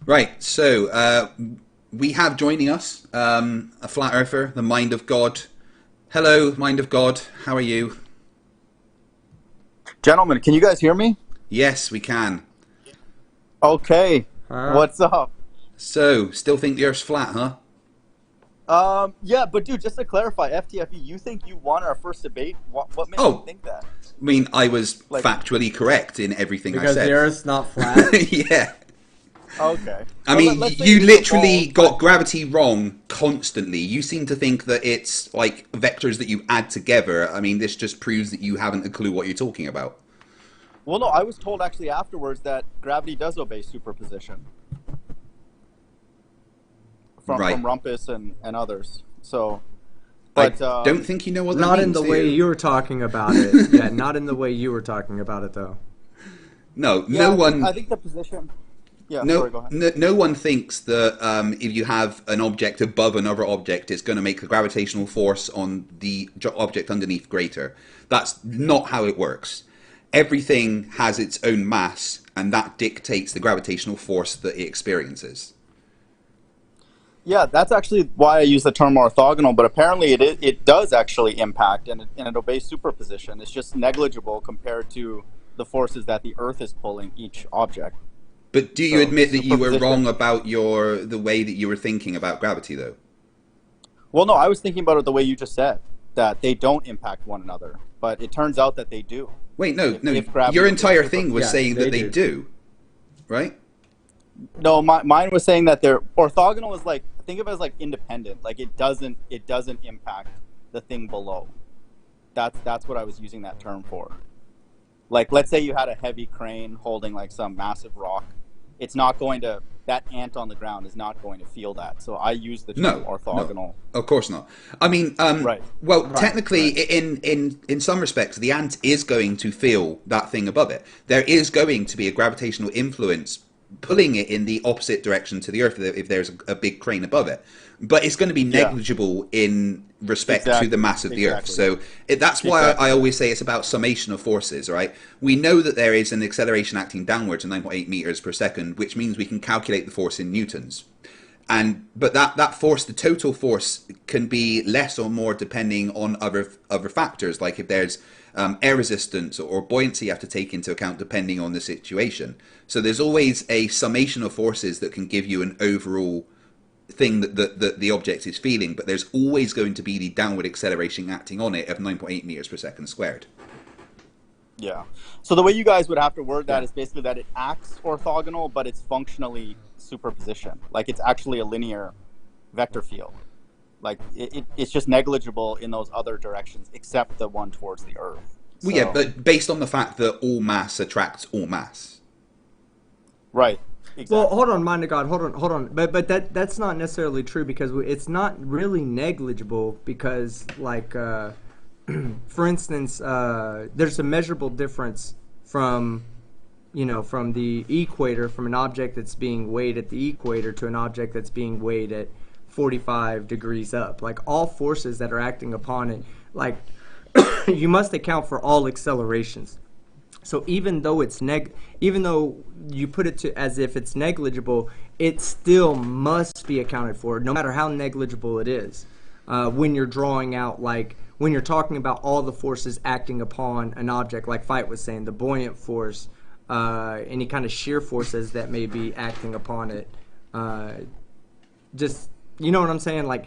Right, so we have joining us a flat earther, the Mind of God. Hello, Mind of God. How are you? Gentlemen, can you guys hear me? Yes, we can. Okay. Huh? What's up? So, still think the Earth's flat, huh? Yeah, but dude, just to clarify, FTFE, you think you won our first debate? What makes you Oh, think that? I mean, I was Like, factually correct in everything I Because the said. Earth's not flat. Yeah. okay. I Well, mean, let's say you it is a literally ball, got but gravity wrong constantly. You seem to think that it's like vectors that you add together. I mean, this just proves that you haven't a clue what you're talking about. well, no, I was told actually afterwards that gravity does obey superposition Right. from Rumpus and others. So, I but don't think you know what that Not in means, the do way you? you were talking about it. Yeah, not in the way you were talking about it, though. No, yeah, no I one. think the position. Yeah, sorry, No, go ahead. no one thinks that if you have an object above another object, it's going to make the gravitational force on the object underneath greater. That's not how it works. Everything has its own mass, and that dictates the gravitational force that it experiences. Yeah, that's actually why I use the term orthogonal, but apparently it does actually impact and it obeys superposition. It's just negligible compared to the forces that the Earth is pulling each object. But do you So admit that you were superposition. wrong about the way that you were thinking about gravity, though? Well, no, I was thinking about it the way you just said, that they don't impact one another, but it turns out that they do. Wait, no, no. If gravity Your obeys entire thing was Yes, saying that they they do. do, right? No, mine was saying that they're orthogonal is like think of it as like independent, like it doesn't impact the thing below. That's what I was using that term for. Like, let's say you had a heavy crane holding like some massive rock. It's not going to, that ant on the ground is not going to feel that. So I use the term No, no, orthogonal. of course not. I mean, Right. well, Right, technically, right. in some respects, the ant is going to feel that thing above it. There is going to be a gravitational influence pulling it in the opposite direction to the Earth if there's a big crane above it. But it's going to be Yeah. negligible in respect to the Exactly. mass of the Earth. Exactly. So that's why I Exactly. always say it's about summation of forces, right? We know that there is an acceleration acting downwards at 9.8 meters per second, which means we can calculate the force in newtons. But that force, the total force, can be less or more depending on other factors, like if there's air resistance or buoyancy you have to take into account depending on the situation. So there's always a summation of forces that can give you an overall thing that the object is feeling, but there's always going to be the downward acceleration acting on it of 9.8 meters per second squared. Yeah. So the way you guys would have to word that Yeah. is basically that it acts orthogonal, but it's functionally superposition. Like it's actually a linear vector field. Like it's just negligible in those other directions, except the one towards the Earth. Well, yeah, So, but based on the fact that all mass attracts all mass. right. Well, Exactly. hold on, mind of God, hold on. But that's not necessarily true because it's not really negligible because like for instance, there's a measurable difference from from the equator, from an object that's being weighed at the equator to an object that's being weighed at 45 degrees up. Like all forces that are acting upon it, like you must account for all accelerations. So even though you put it to as if it's negligible, it still must be accounted for, no matter how negligible it is. When you're drawing out, like when you're talking about all the forces acting upon an object, like Fight was saying, the buoyant force, any kind of shear forces that may be acting upon it, just you know what I'm saying? Like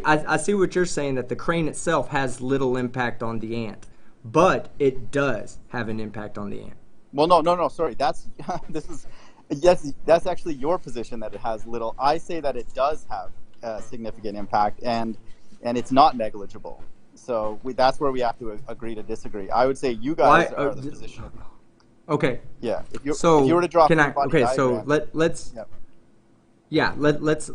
I see what you're saying, that the crane itself has little impact on the ant, but it does have an impact on the ant. Well, no, no, no. Sorry. That's this is yes. That's actually your position that it has little. I say that it does have a significant impact, and it's not negligible. So that's where we have to agree to disagree. I would say you Why? guys are the position. Okay. Yeah. If you So were to draw a can I? free body Okay. So diagram. let's Yeah. yeah let's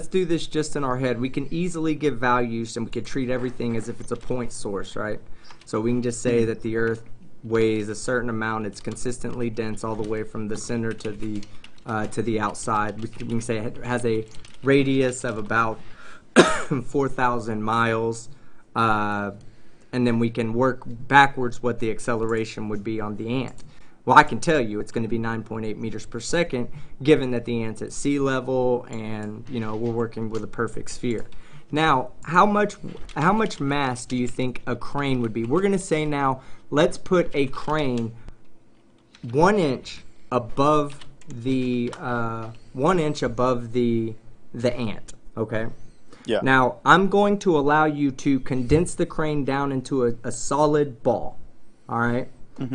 do this just in our head. We can easily give values and we can treat everything as if it's a point source, right? So we can just say that the Earth weighs a certain amount. It's consistently dense all the way from the center to the outside. We can say it has a radius of about 4,000 miles, and then we can work backwards what the acceleration would be on the ant. Well, I can tell you it's going to be 9.8 meters per second, given that the ant's at sea level and, you know, we're working with a perfect sphere. Now, how much mass do you think a crane would be? We're going to say now, let's put a crane 1 inch above the ant, okay? Yeah. Now, I'm going to allow you to condense the crane down into a solid ball, all right?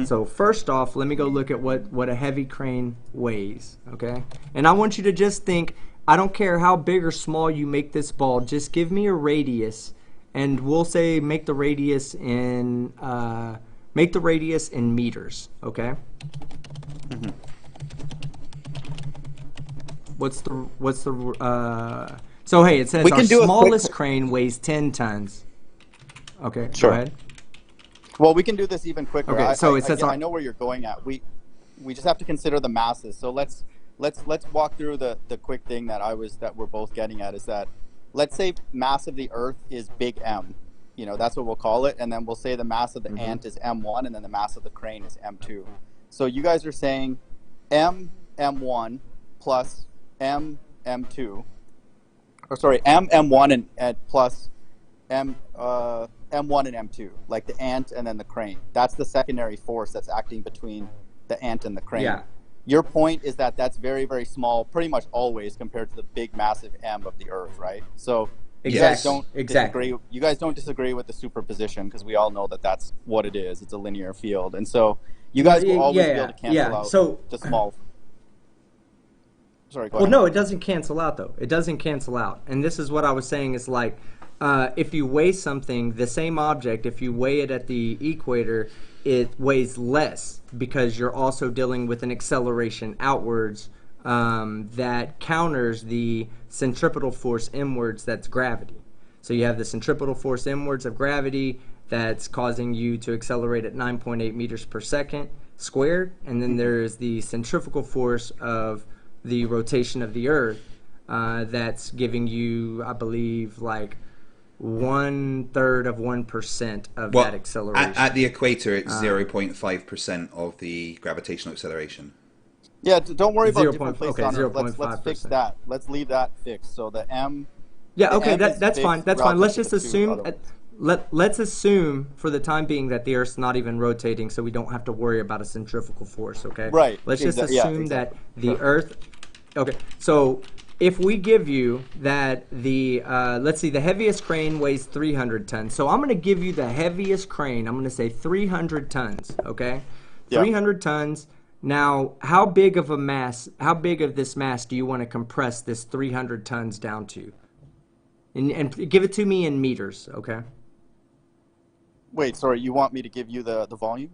So first off, let me go look at what a heavy crane weighs, okay? And I want you to just think, I don't care how big or small you make this ball, just give me a radius, and we'll say make the radius in meters, okay? So hey, it says our smallest crane weighs 10 tons. Okay, sure. Go ahead. Well, we can do this even quicker. Okay, so it says I know where you're going at. We just have to consider the masses. So let's walk through the quick thing that we're both getting at, is that let's say mass of the Earth is big M. You know, that's what we'll call it, and then we'll say the mass of the ant is M1, and then the mass of the crane is M2. So you guys are saying M1 plus M2, or sorry, M1 and plus M1 and M2, like the ant and then the crane. That's the secondary force that's acting between the ant and the crane. Yeah. Your point is that that's very, very small, pretty much always, compared to the big, massive M of the Earth, right? So you guys don't disagree. You guys don't disagree with the superposition, because we all know that that's what it is. It's a linear field, and so you guys will always be able to cancel out the small. Sorry, go ahead. Well, no, it doesn't cancel out, though. It doesn't cancel out. And this is what I was saying is like, if you weigh something, the same object, if you weigh it at the equator, it weighs less because you're also dealing with an acceleration outwards that counters the centripetal force inwards, that's gravity. So you have the centripetal force inwards of gravity that's causing you to accelerate at 9.8 meters per second squared, and then there's the centrifugal force of the rotation of the Earth that's giving you, I believe, like 1/3 of 1% of that acceleration. At the equator, it's 0.5% of the gravitational acceleration. Yeah, don't worry about different places on Earth. Let's fix that. Let's leave that fixed. So the M. Yeah, okay, that's fine. That's fine. Let's just assume. Let's assume for the time being that the Earth's not even rotating, so we don't have to worry about a centrifugal force. Okay. Right. Let's just assume that the Earth. Okay. So if we give you that let's see, the heaviest crane weighs 300 tons. So I'm going to give you the heaviest crane. I'm going to say 300 tons. Okay. Yeah. 300 tons. Now, how big of this mass do you want to compress this 300 tons down to? And give it to me in meters, okay? Wait, sorry, you want me to give you the volume?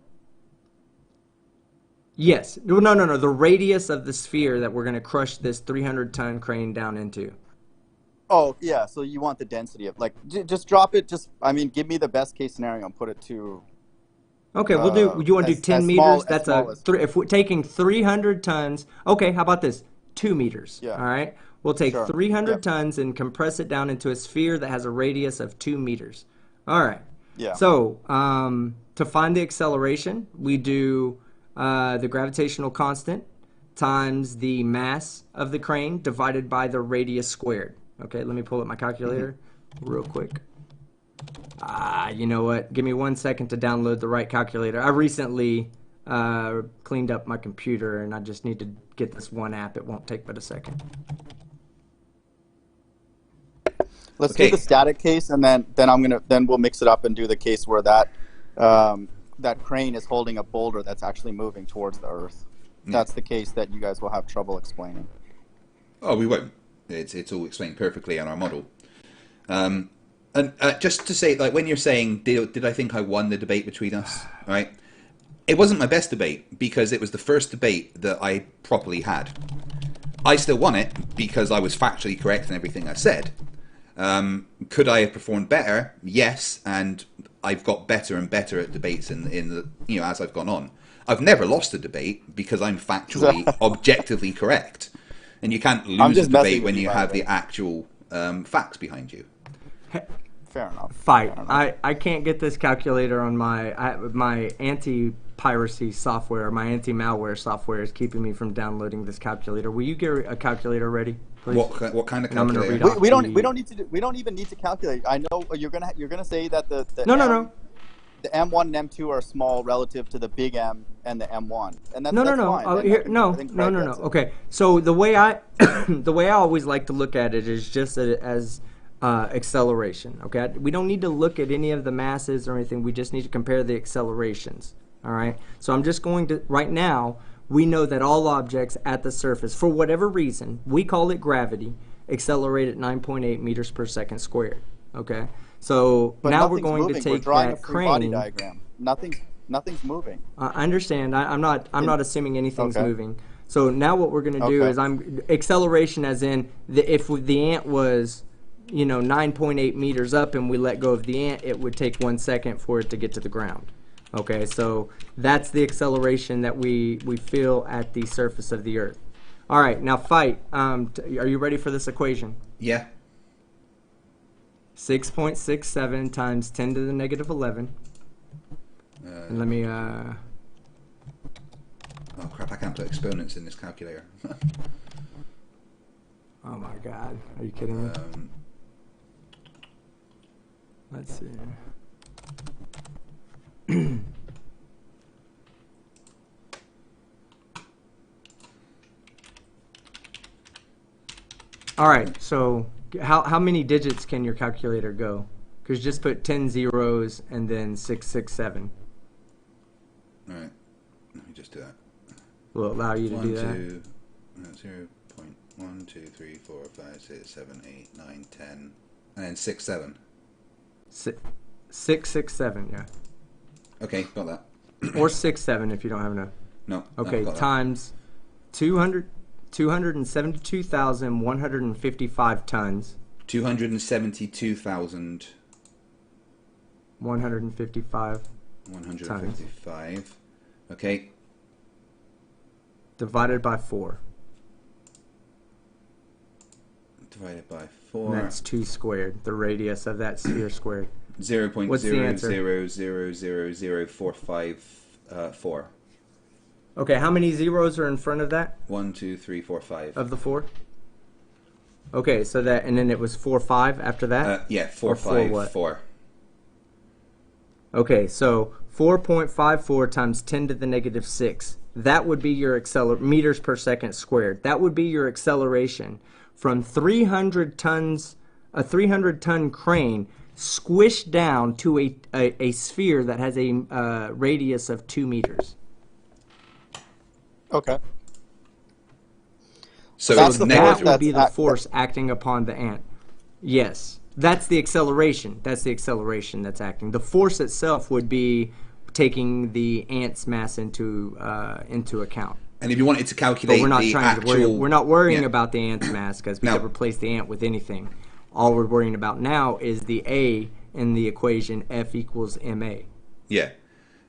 Yes. No. The radius of the sphere that we're going to crush this 300-ton crane down into. Oh, yeah, so you want the density of, like, just drop it, give me the best case scenario and put it to... Okay, we'll do. You want to do 10 meters? That's if we're taking 300 tons. Okay, how about this? 2 meters. Yeah. All right. We'll take 300 tons and compress it down into a sphere that has a radius of 2 meters. All right. Yeah. So to find the acceleration, we do the gravitational constant times the mass of the crane divided by the radius squared. Okay. Let me pull up my calculator real quick. You know what? Give me 1 second to download the right calculator. I recently cleaned up my computer, and I just need to get this one app. It won't take but a second. Let's do the static case, and then we'll mix it up and do the case where that crane is holding a boulder that's actually moving towards the Earth. That's the case that you guys will have trouble explaining. Oh, we won't. It's all explained perfectly in our model. And just to say, like, when you're saying, did I think I won the debate between us, right? It wasn't my best debate because it was the first debate that I properly had. I still won it because I was factually correct in everything I said. Could I have performed better? Yes, and I've got better and better at debates in the as I've gone on. I've never lost a debate because I'm factually, objectively correct, and you can't lose a debate when you have the actual facts behind you. Fair enough. Fight. I can't get this calculator on my piracy software, my anti-malware software is keeping me from downloading this calculator. Will you get a calculator ready, please? What kind of And I'm gonna calculator? read off We don't the- we don't even need to calculate. I know you're gonna say that the No. the M1 and M2 are small relative to the big M and the M1, and that's No. fine. Oh, And here, I no. think Craig gets it. Okay, so the way I, the way I always like to look at it is just as acceleration. Okay, we don't need to look at any of the masses or anything. We just need to compare the accelerations. All right. So I'm just going to right now. We know that all objects at the surface, for whatever reason, we call it gravity, accelerate at 9.8 meters per second squared. Okay. So But now we're nothing's going moving. to We're take drawing that a free body crane. diagram. Nothing's moving. I understand. I'm not assuming anything's Okay. moving. So now what we're going to do Okay. is acceleration, as in if the ant was, 9.8 meters up, and we let go of the ant, it would take 1 second for it to get to the ground. Okay, so that's the acceleration that we feel at the surface of the Earth. All right, now fight. Are you ready for this equation? Yeah. 6.67 times 10 to the negative 11. And let me. Oh crap! I can't put exponents in this calculator. Oh my God! Are you kidding me? Let's see. All right. So how many digits can your calculator go? Because just put 10 zeros and then 667. All right. Let me just do that. Will allow you to do that. 0.1, 2, 3, 4, 5, 6, 7, 8, 9, 10, and then 6, 7. 667. Yeah. Okay, got that. Or 67 if you don't have enough. No. Okay, got that. times 272,155 tons. 272,155. 155 Okay. divided by 4. Divided by 4. And that's 2 squared, the radius of that sphere squared. 0.000045 Okay, how many zeros are in front of that? 1, 2, 3, 4, 5. Of the 4? Okay, so that, and then it was 4, 5 after that? Yeah, 4, Or 5, what? 4. Okay, so 4.54 times 10 to the negative 6. That would be your meters per second squared. That would be your acceleration from 300 tons, a 300-ton crane squished down to a sphere that has a radius of 2 meters. Okay. So That's it's the negative. That would be the force acting upon the ant. Yes, that's the acceleration. That's the acceleration that's acting. The force itself would be taking the ant's mass into account. And if you wanted to calculate But we're not the trying actual... to worry. We're not worrying Yeah. about the ant's mass because we No. could replace the ant with anything. All we're worrying about now is the A in the equation F equals ma. Yeah.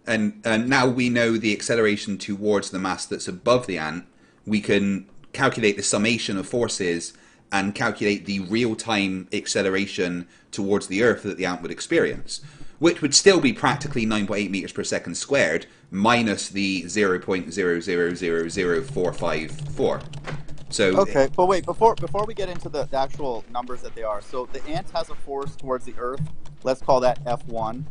And now we know the acceleration towards the mass that's above the ant. We can calculate the summation of forces and calculate the real-time acceleration towards the Earth that the ant would experience, which would still be practically 9.8 meters per second squared minus the 0.0000454. So Okay, but wait, before we get into the actual numbers that they are, so the ant has a force towards the Earth. Let's call that F1.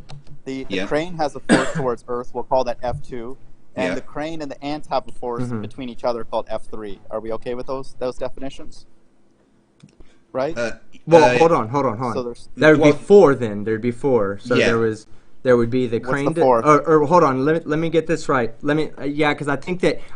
The Yeah. crane has a force towards Earth. We'll call that F2. And Yeah. the crane and the ant have a force between each other called F3. Are we okay with those definitions? Right? Well, hold on. So there's There would well- be 4 then. There'd be 4. So Yeah. there would be the What's crane. the fourth? Or hold on. Let me get this right. Yeah, because I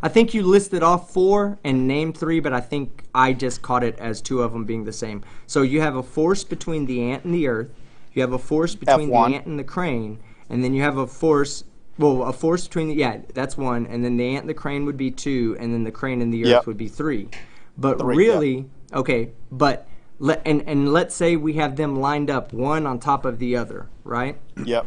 think you listed off 4 and named 3, but I think I just caught it as 2 of them being the same. So you have a force between the ant and the Earth. You have a force between F1. the ant and the crane, and then you have a force. Well, a force between that's 1, and then the ant and the crane would be 2, and then the crane and the Earth Yep. would be 3. But 3, really, okay, but. And let's say we have them lined up one on top of the other, right? Yep.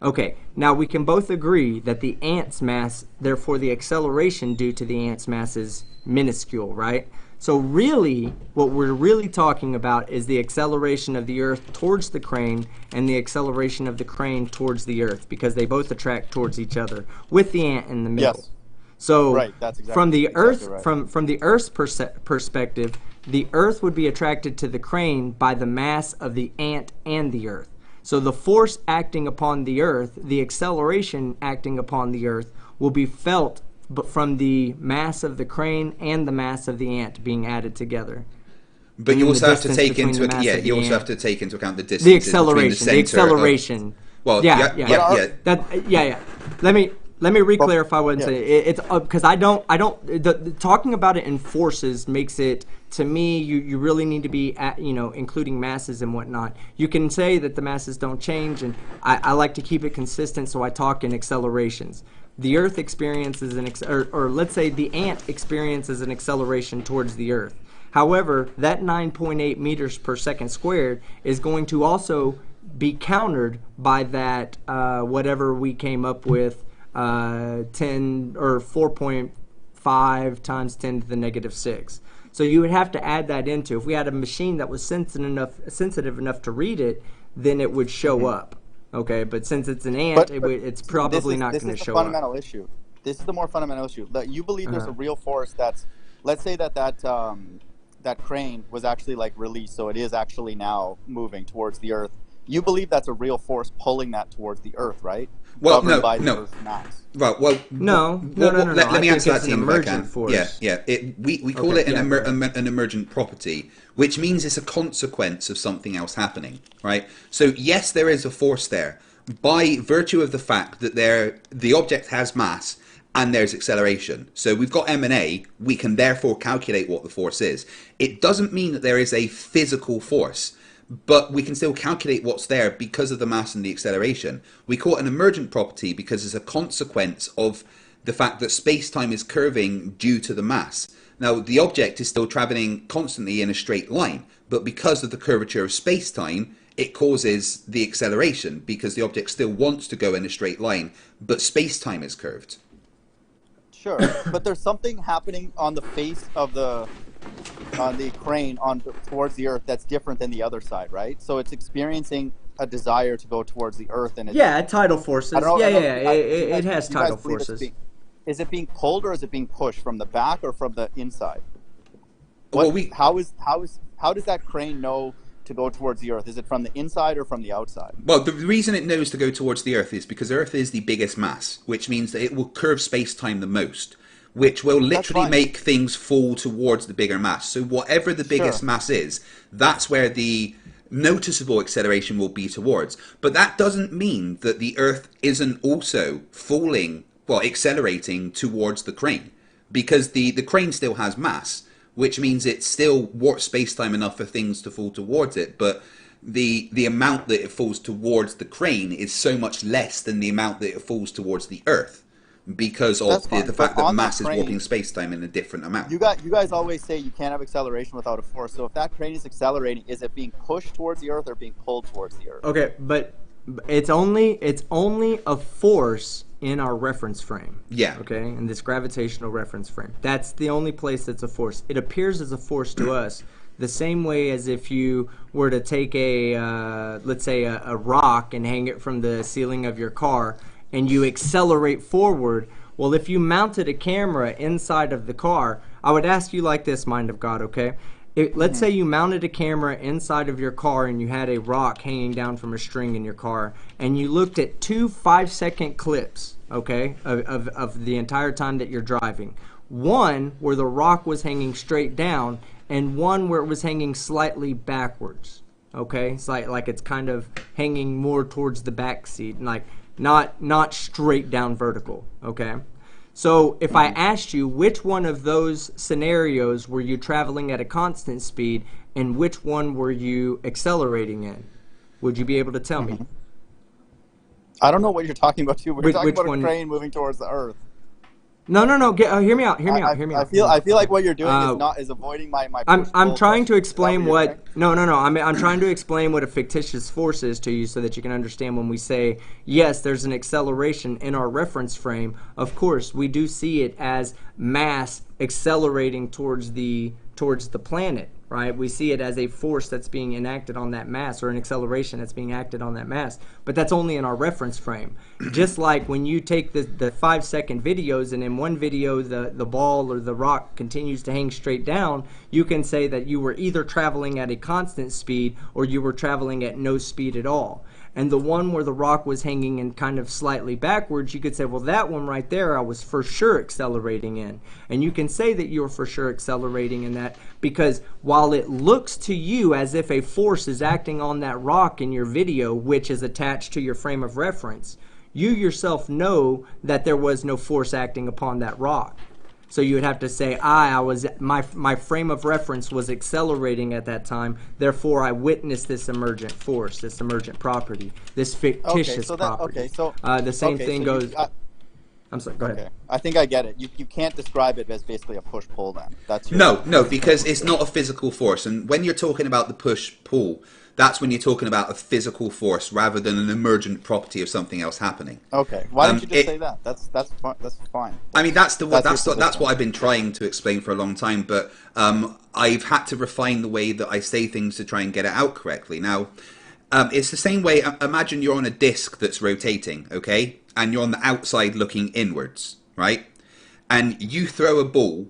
Okay, now we can both agree that the ant's mass, therefore the acceleration due to the ant's mass is minuscule, right? So really, what we're really talking about is the acceleration of the Earth towards the crane and the acceleration of the crane towards the Earth, because they both attract towards each other with the ant in the middle. Yes. So Right, that's exactly, from the Earth, right. from the Earth's perspective, the Earth would be attracted to the crane by the mass of the ant and the Earth. So the force acting upon the Earth, the acceleration acting upon the Earth, will be felt but from the mass of the crane and the mass of the ant being added together. But you also have to take into account, you also have to take into account the distance, the acceleration, the acceleration. Well, yeah. Let me re-clarify what I'm saying. It's because I don't. Talking about it in forces makes it, to me, you really need to be including masses and whatnot. You can say that the masses don't change, and I like to keep it consistent, so I talk in accelerations. The Earth experiences or let's say the ant experiences an acceleration towards the Earth. However, that 9.8 meters per second squared is going to also be countered by that whatever we came up with, 10 or 4.5 times 10 to the negative 6. So you would have to add that into. If we had a machine that was sensitive enough to read it, then it would show up. Okay, but since it's an ant, it's probably not going to show up. This is the fundamental issue. This is the more fundamental issue. That you believe there's a real force that's, let's say that crane was actually like released, so it is actually now moving towards the Earth. You believe that's a real force pulling that towards the Earth, right? Well, by the no. Earth's mass. Right. Well, no. Let me answer that to you if I can. Force. Yeah. We call it an emergent property, which means it's a consequence of something else happening, right? So yes, there is a force there by virtue of the fact that the object has mass and there's acceleration. So we've got M&A. We can therefore calculate what the force is. It doesn't mean that there is a physical force, but we can still calculate what's there because of the mass and the acceleration. We call it an emergent property because it's a consequence of the fact that space-time is curving due to the mass. Now, the object is still traveling constantly in a straight line, but because of the curvature of space-time, it causes the acceleration because the object still wants to go in a straight line, but space-time is curved. Sure, but there's something happening on the face of the crane towards the Earth that's different than the other side, right? So it's experiencing a desire to go towards the Earth, and tidal forces. It has tidal forces. Is it being pulled or is it being pushed from the back or from the inside? How does that crane know to go towards the Earth? Is it from the inside or from the outside? Well, the reason it knows to go towards the Earth is because Earth is the biggest mass, which means that it will curve space-time the most, which will literally make things fall towards the bigger mass. So whatever the biggest mass is, that's where the noticeable acceleration will be towards. But that doesn't mean that the Earth isn't also accelerating towards the crane, because the crane still has mass, which means it still warps space-time enough for things to fall towards it, but the amount that it falls towards the crane is so much less than the amount that it falls towards the Earth, because of the fact that mass is warping space-time in a different amount. You guys always say you can't have acceleration without a force. So if that crane is accelerating, is it being pushed towards the Earth or being pulled towards the Earth? Okay, but it's only a force in our reference frame. Yeah. Okay, in this gravitational reference frame. That's the only place that's a force. It appears as a force to us the same way as if you were to take let's say a rock and hang it from the ceiling of your car and you accelerate forward. Well, if you mounted a camera inside of the car, I would ask you like this, Mind of God, okay? Let's say you mounted a camera inside of your car and you had a rock hanging down from a string in your car, and you looked at 2 5-second clips, okay, of the entire time that you're driving. One where the rock was hanging straight down, and one where it was hanging slightly backwards, okay? It's like it's kind of hanging more towards the back seat, like not straight down vertical, okay? So if I asked you which one of those scenarios were you traveling at a constant speed and which one were you accelerating in, would you be able to tell me? I don't know what you're talking about too. We're talking about a crane moving towards the Earth. No. Hear me out. I feel like what you're doing is avoiding my. I'm trying to explain what. No. I'm trying to explain what a fictitious force is to you, so that you can understand when we say yes, there's an acceleration in our reference frame. Of course, we do see it as mass accelerating towards the planet, right? We see it as a force that's being enacted on that mass, or an acceleration that's being acted on that mass, but that's only in our reference frame. Just like when you take the 5-second videos, and in one video the ball or the rock continues to hang straight down, you can say that you were either traveling at a constant speed or you were traveling at no speed at all. And the one where the rock was hanging in kind of slightly backwards, you could say, well, that one right there I was for sure accelerating in. And you can say that you're for sure accelerating in that, because while it looks to you as if a force is acting on that rock in your video, which is attached to your frame of reference, you yourself know that there was no force acting upon that rock. So you would have to say, my frame of reference was accelerating at that time, therefore I witnessed this emergent force, this emergent property, this fictitious property. The same thing goes... I'm sorry, go ahead. I think I get it. You can't describe it as basically a push-pull then. That's your... No, because it's not a physical force. And when you're talking about the push-pull, that's when you're talking about a physical force rather than an emergent property of something else happening. Okay, why don't you just say that? That's fine. I mean, that's what I've been trying to explain for a long time, but I've had to refine the way that I say things to try and get it out correctly. Now, it's the same way. Imagine you're on a disc that's rotating, okay, and you're on the outside looking inwards, right? And you throw a ball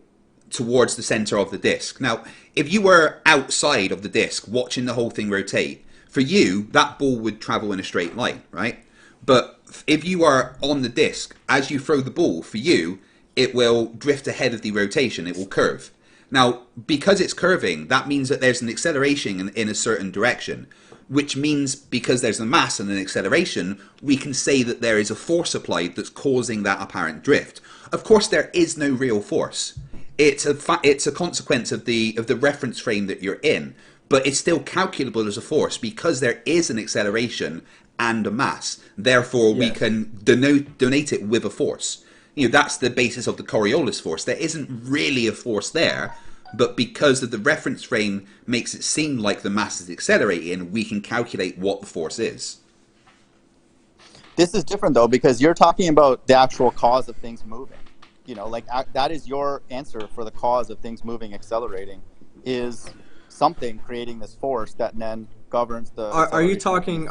towards the center of the disc. Now, if you were outside of the disc watching the whole thing rotate, for you, that ball would travel in a straight line, right? But if you are on the disc, as you throw the ball, for you, it will drift ahead of the rotation. It will curve. Now, because it's curving, that means that there's an acceleration in a certain direction, which means because there's a mass and an acceleration, we can say that there is a force applied that's causing that apparent drift. Of course, there is no real force. It's a consequence of the reference frame that you're in, but it's still calculable as a force because there is an acceleration and a mass. Therefore, we can donate it with a force. You know, that's the basis of the Coriolis force. There isn't really a force there, but because of the reference frame makes it seem like the mass is accelerating, we can calculate what the force is. This is different though, because you're talking about the actual cause of things moving. You know, like that is your answer for the cause of things moving, accelerating, is something creating this force that then governs the... Are you talking,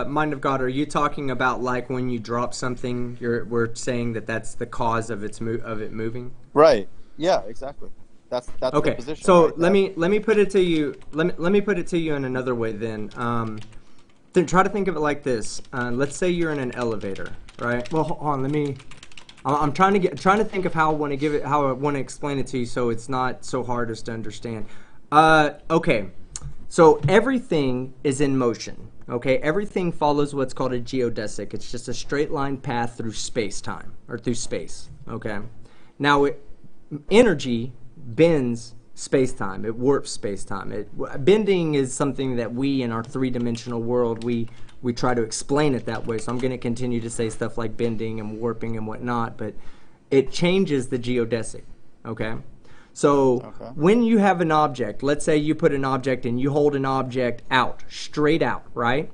Mind of God, are you talking about like when you drop something, we're saying that that's the cause of it moving? Right. Yeah, exactly. That's okay. The position. So right let me put it to you. Let me put it to you in another way then. Then try to think of it like this. Let's say you're in an elevator, right? Well, hold on. I'm trying to think of how I want to explain it to you so it's not so hard as to understand. Okay, so everything is in motion. Okay, everything follows what's called a geodesic. It's just a straight line path through space-time, or through space. Okay, now energy bends space-time. It warps space-time. Bending is something that we in our three-dimensional world we try to explain it that way, so I'm going to continue to say stuff like bending and warping and whatnot, but it changes the geodesic, okay? So when you have an object, let's say you put an object and you hold an object out, straight out, right?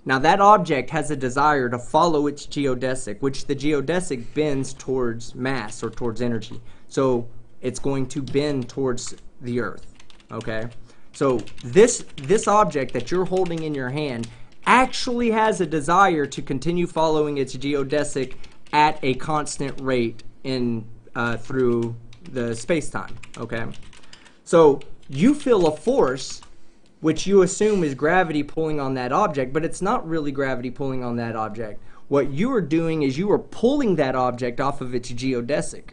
Now that object has a desire to follow its geodesic, which the geodesic bends towards mass or towards energy. So it's going to bend towards the Earth, okay? So this object that you're holding in your hand actually has a desire to continue following its geodesic at a constant rate in through the space-time, okay? So you feel a force which you assume is gravity pulling on that object, but it's not really gravity pulling on that object. What you are doing is you are pulling that object off of its geodesic.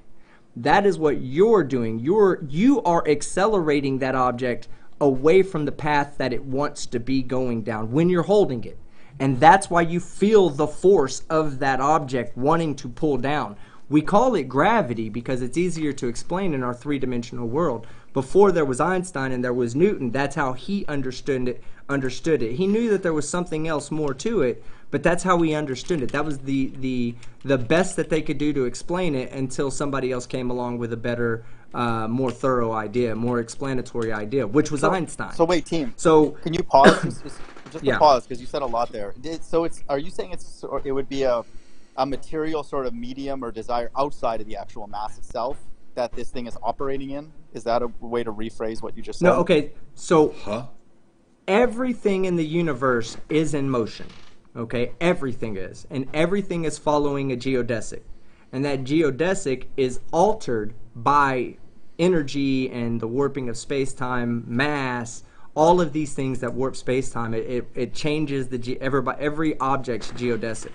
That is what you're doing. You are accelerating that object away from the path that it wants to be going down when you're holding it. And that's why you feel the force of that object wanting to pull down. We call it gravity because it's easier to explain in our three-dimensional world. Before there was Einstein and there was Newton, that's how he understood it. He knew that there was something else more to it, but that's how he understood it. That was the best that they could do to explain it until somebody else came along with a better, more thorough idea, more explanatory idea, which was Einstein. So wait, team. So can you pause? just pause, because you said a lot there. So are you saying it would be a material sort of medium or desire outside of the actual mass itself that this thing is operating in? Is that a way to rephrase what you just said? No, okay. So Huh? everything in the universe is in motion. Okay? Everything is. And everything is following a geodesic. And that geodesic is altered by energy and the warping of space-time, mass, all of these things that warp space-time. It changes every object's geodesic.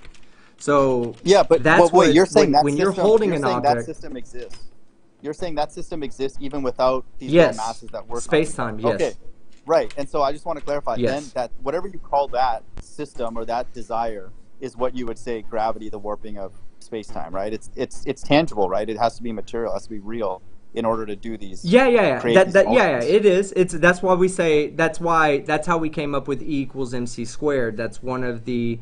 So yeah, but that's wait, you're saying that when system, you're holding you're an saying object. that system exists. You're saying that system exists even without these Yes. little masses that we're Space-time, talking about. yes. Okay, right. And so I just want to clarify Yes. then that whatever you call that system or that desire is what you would say gravity, the warping of space-time, right? It's tangible, right? It has to be material, it has to be real in order to do these. Yeah. create these motions. It is. That's why we say that's how we came up with E equals mc squared. That's one of the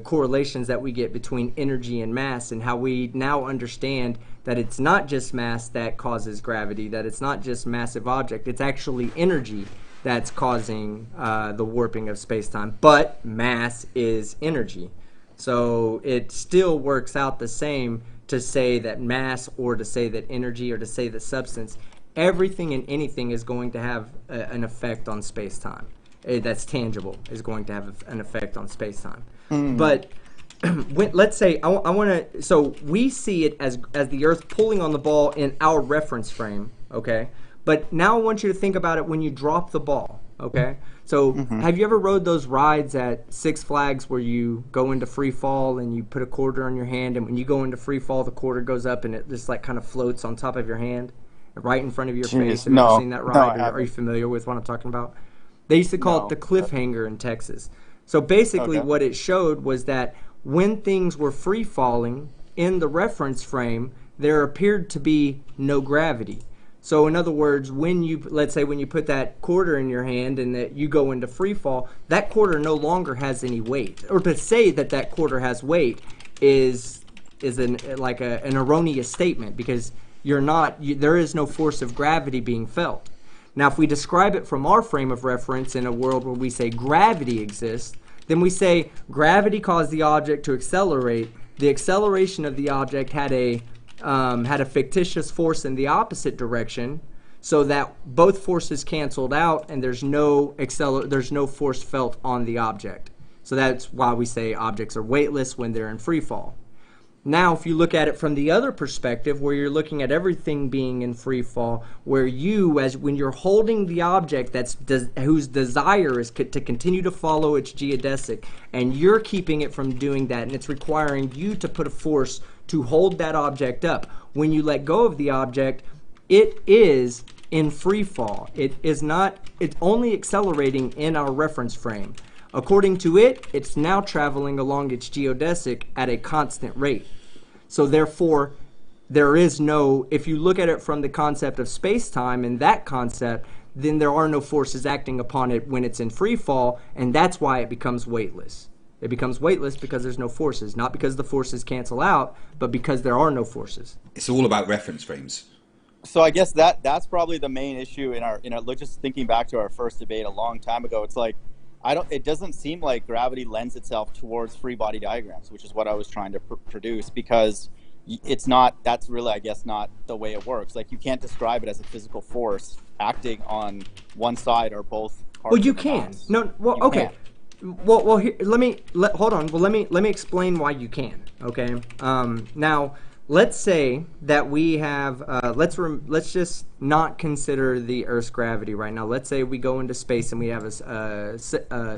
correlations that we get between energy and mass, and how we now understand that it's not just mass that causes gravity, that it's not just massive object, it's actually energy that's causing the warping of space-time, but mass is energy. So it still works out the same to say that mass, or to say that energy, or to say that substance, everything and anything is going to have an effect on space-time. That's tangible, is going to have an effect on space-time. But let's say I want to. So we see it as the Earth pulling on the ball in our reference frame. Okay. But now I want you to think about it when you drop the ball. Okay. So have you ever rode those rides at Six Flags where you go into free fall and you put a quarter on your hand, and when you go into free fall, the quarter goes up and it just like kind of floats on top of your hand, right in front of your face? Have you ever seen that ride? Are you familiar with what I'm talking about? They used to call it the cliffhanger in Texas. So basically what it showed was that when things were free falling in the reference frame, there appeared to be no gravity. So in other words, let's say when you put that quarter in your hand and that you go into free fall, that quarter no longer has any weight. Or to say that quarter has weight is an erroneous statement, because there is no force of gravity being felt. Now, if we describe it from our frame of reference in a world where we say gravity exists, then we say gravity caused the object to accelerate. The acceleration of the object had a fictitious force in the opposite direction, so that both forces canceled out and there's no force felt on the object. So that's why we say objects are weightless when they're in free fall. Now, if you look at it from the other perspective, where you're looking at everything being in free fall, where when you're holding the object whose desire is to continue to follow its geodesic, and you're keeping it from doing that, and it's requiring you to put a force to hold that object up. When you let go of the object, it is in free fall. It's only accelerating in our reference frame. According to it, it's now traveling along its geodesic at a constant rate. So therefore, if you look at it from the concept of space-time and that concept, then there are no forces acting upon it when it's in free fall, and that's why it becomes weightless. It becomes weightless because there's no forces, not because the forces cancel out, but because there are no forces. It's all about reference frames. So I guess that's probably the main issue in our just thinking back to our first debate a long time ago. It's like it doesn't seem like gravity lends itself towards free body diagrams, which is what I was trying to produce, because that's really, I guess, not the way it works. Like, you can't describe it as a physical force acting on one side or both parts. Well, you of the can. mass. No, well, okay. Well, here, let me explain why you can. Okay. Now, let's say that we have. Let's just not consider the Earth's gravity right now. Let's say we go into space and we have a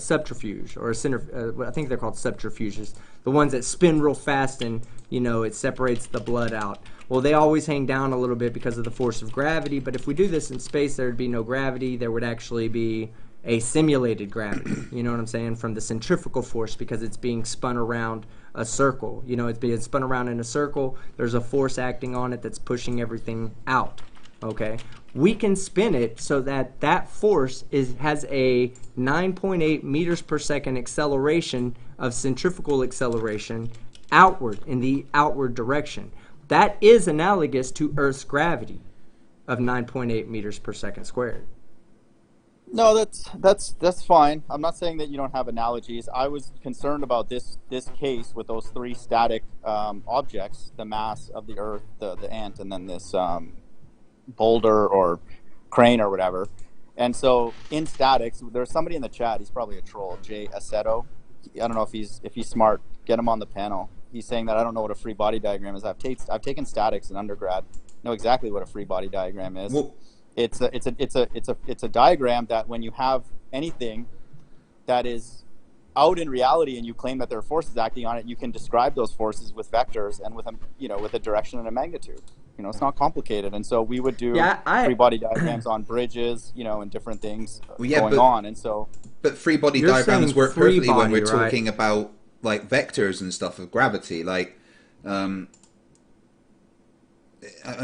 subterfuge or I think they're called subterfuges. The ones that spin real fast and it separates the blood out. Well, they always hang down a little bit because of the force of gravity. But if we do this in space, there would be no gravity. There would actually be a simulated gravity, you know what I'm saying, from the centrifugal force, because it's being spun around a circle. It's being spun around in a circle. There's a force acting on it that's pushing everything out. Okay, we can spin it so that force has a 9.8 meters per second acceleration of centrifugal acceleration outward, in the outward direction. That is analogous to Earth's gravity of 9.8 meters per second squared. No, that's fine. I'm not saying that you don't have analogies. I was concerned about this case with those three static objects: the mass of the Earth, the ant, and then this boulder or crane or whatever. And so in statics, there's somebody in the chat. He's probably a troll, Jay Aceto. I don't know if he's smart. Get him on the panel. He's saying that I don't know what a free body diagram is. I've taken statics in undergrad. Know exactly what a free body diagram is. Well, It's a diagram that when you have anything that is out in reality and you claim that there are forces acting on it, you can describe those forces with vectors and with a direction and a magnitude. It's not complicated. And so we would do free body diagrams on bridges, and different things going on. And so, but free body diagrams work perfectly when we're talking about like vectors and stuff of gravity. Like, I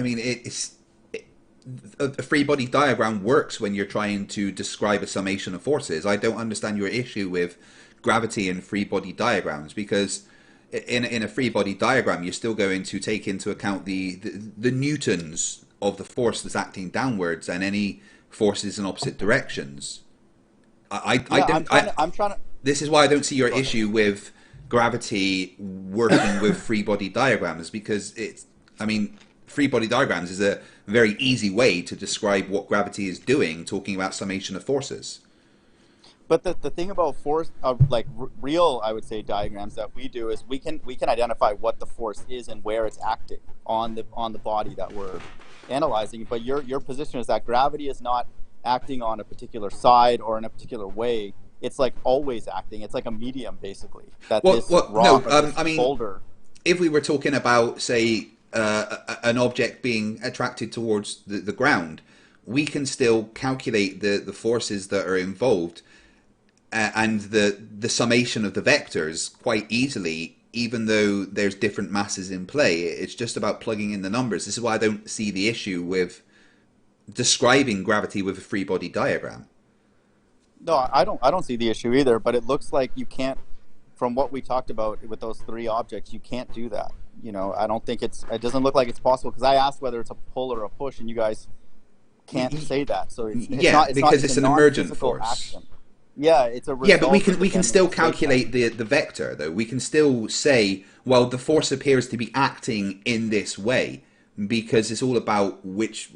mean, a free body diagram works when you're trying to describe a summation of forces. I don't understand your issue with gravity and free body diagrams, because in a free body diagram you're still going to take into account the newtons of the force that's acting downwards and any forces in opposite directions. I'm trying to. This is why I don't see your issue with gravity working with free body diagrams, because free body diagrams is a very easy way to describe what gravity is doing, talking about summation of forces. But the thing about force, real, I would say, diagrams that we do is we can identify what the force is and where it's acting on the body that we're analyzing. But your position is that gravity is not acting on a particular side or in a particular way. It's like always acting. It's like a medium, basically. Boulder. If we were talking about, say, an object being attracted towards the ground, we can still calculate the forces that are involved and the summation of the vectors quite easily, even though there's different masses in play. It's just about plugging in the numbers. This is why I don't see the issue with describing gravity with a free body diagram. No, I don't see the issue either, but it looks like you can't, from what we talked about with those three objects, you can't do that. I don't think it doesn't look like it's possible, because I asked whether it's a pull or a push and you guys can't say that. So it's an emergent force. Action. Yeah, it's a result. Yeah, but we can still calculate the vector, though. We can still say, well, the force appears to be acting in this way, because it's all about which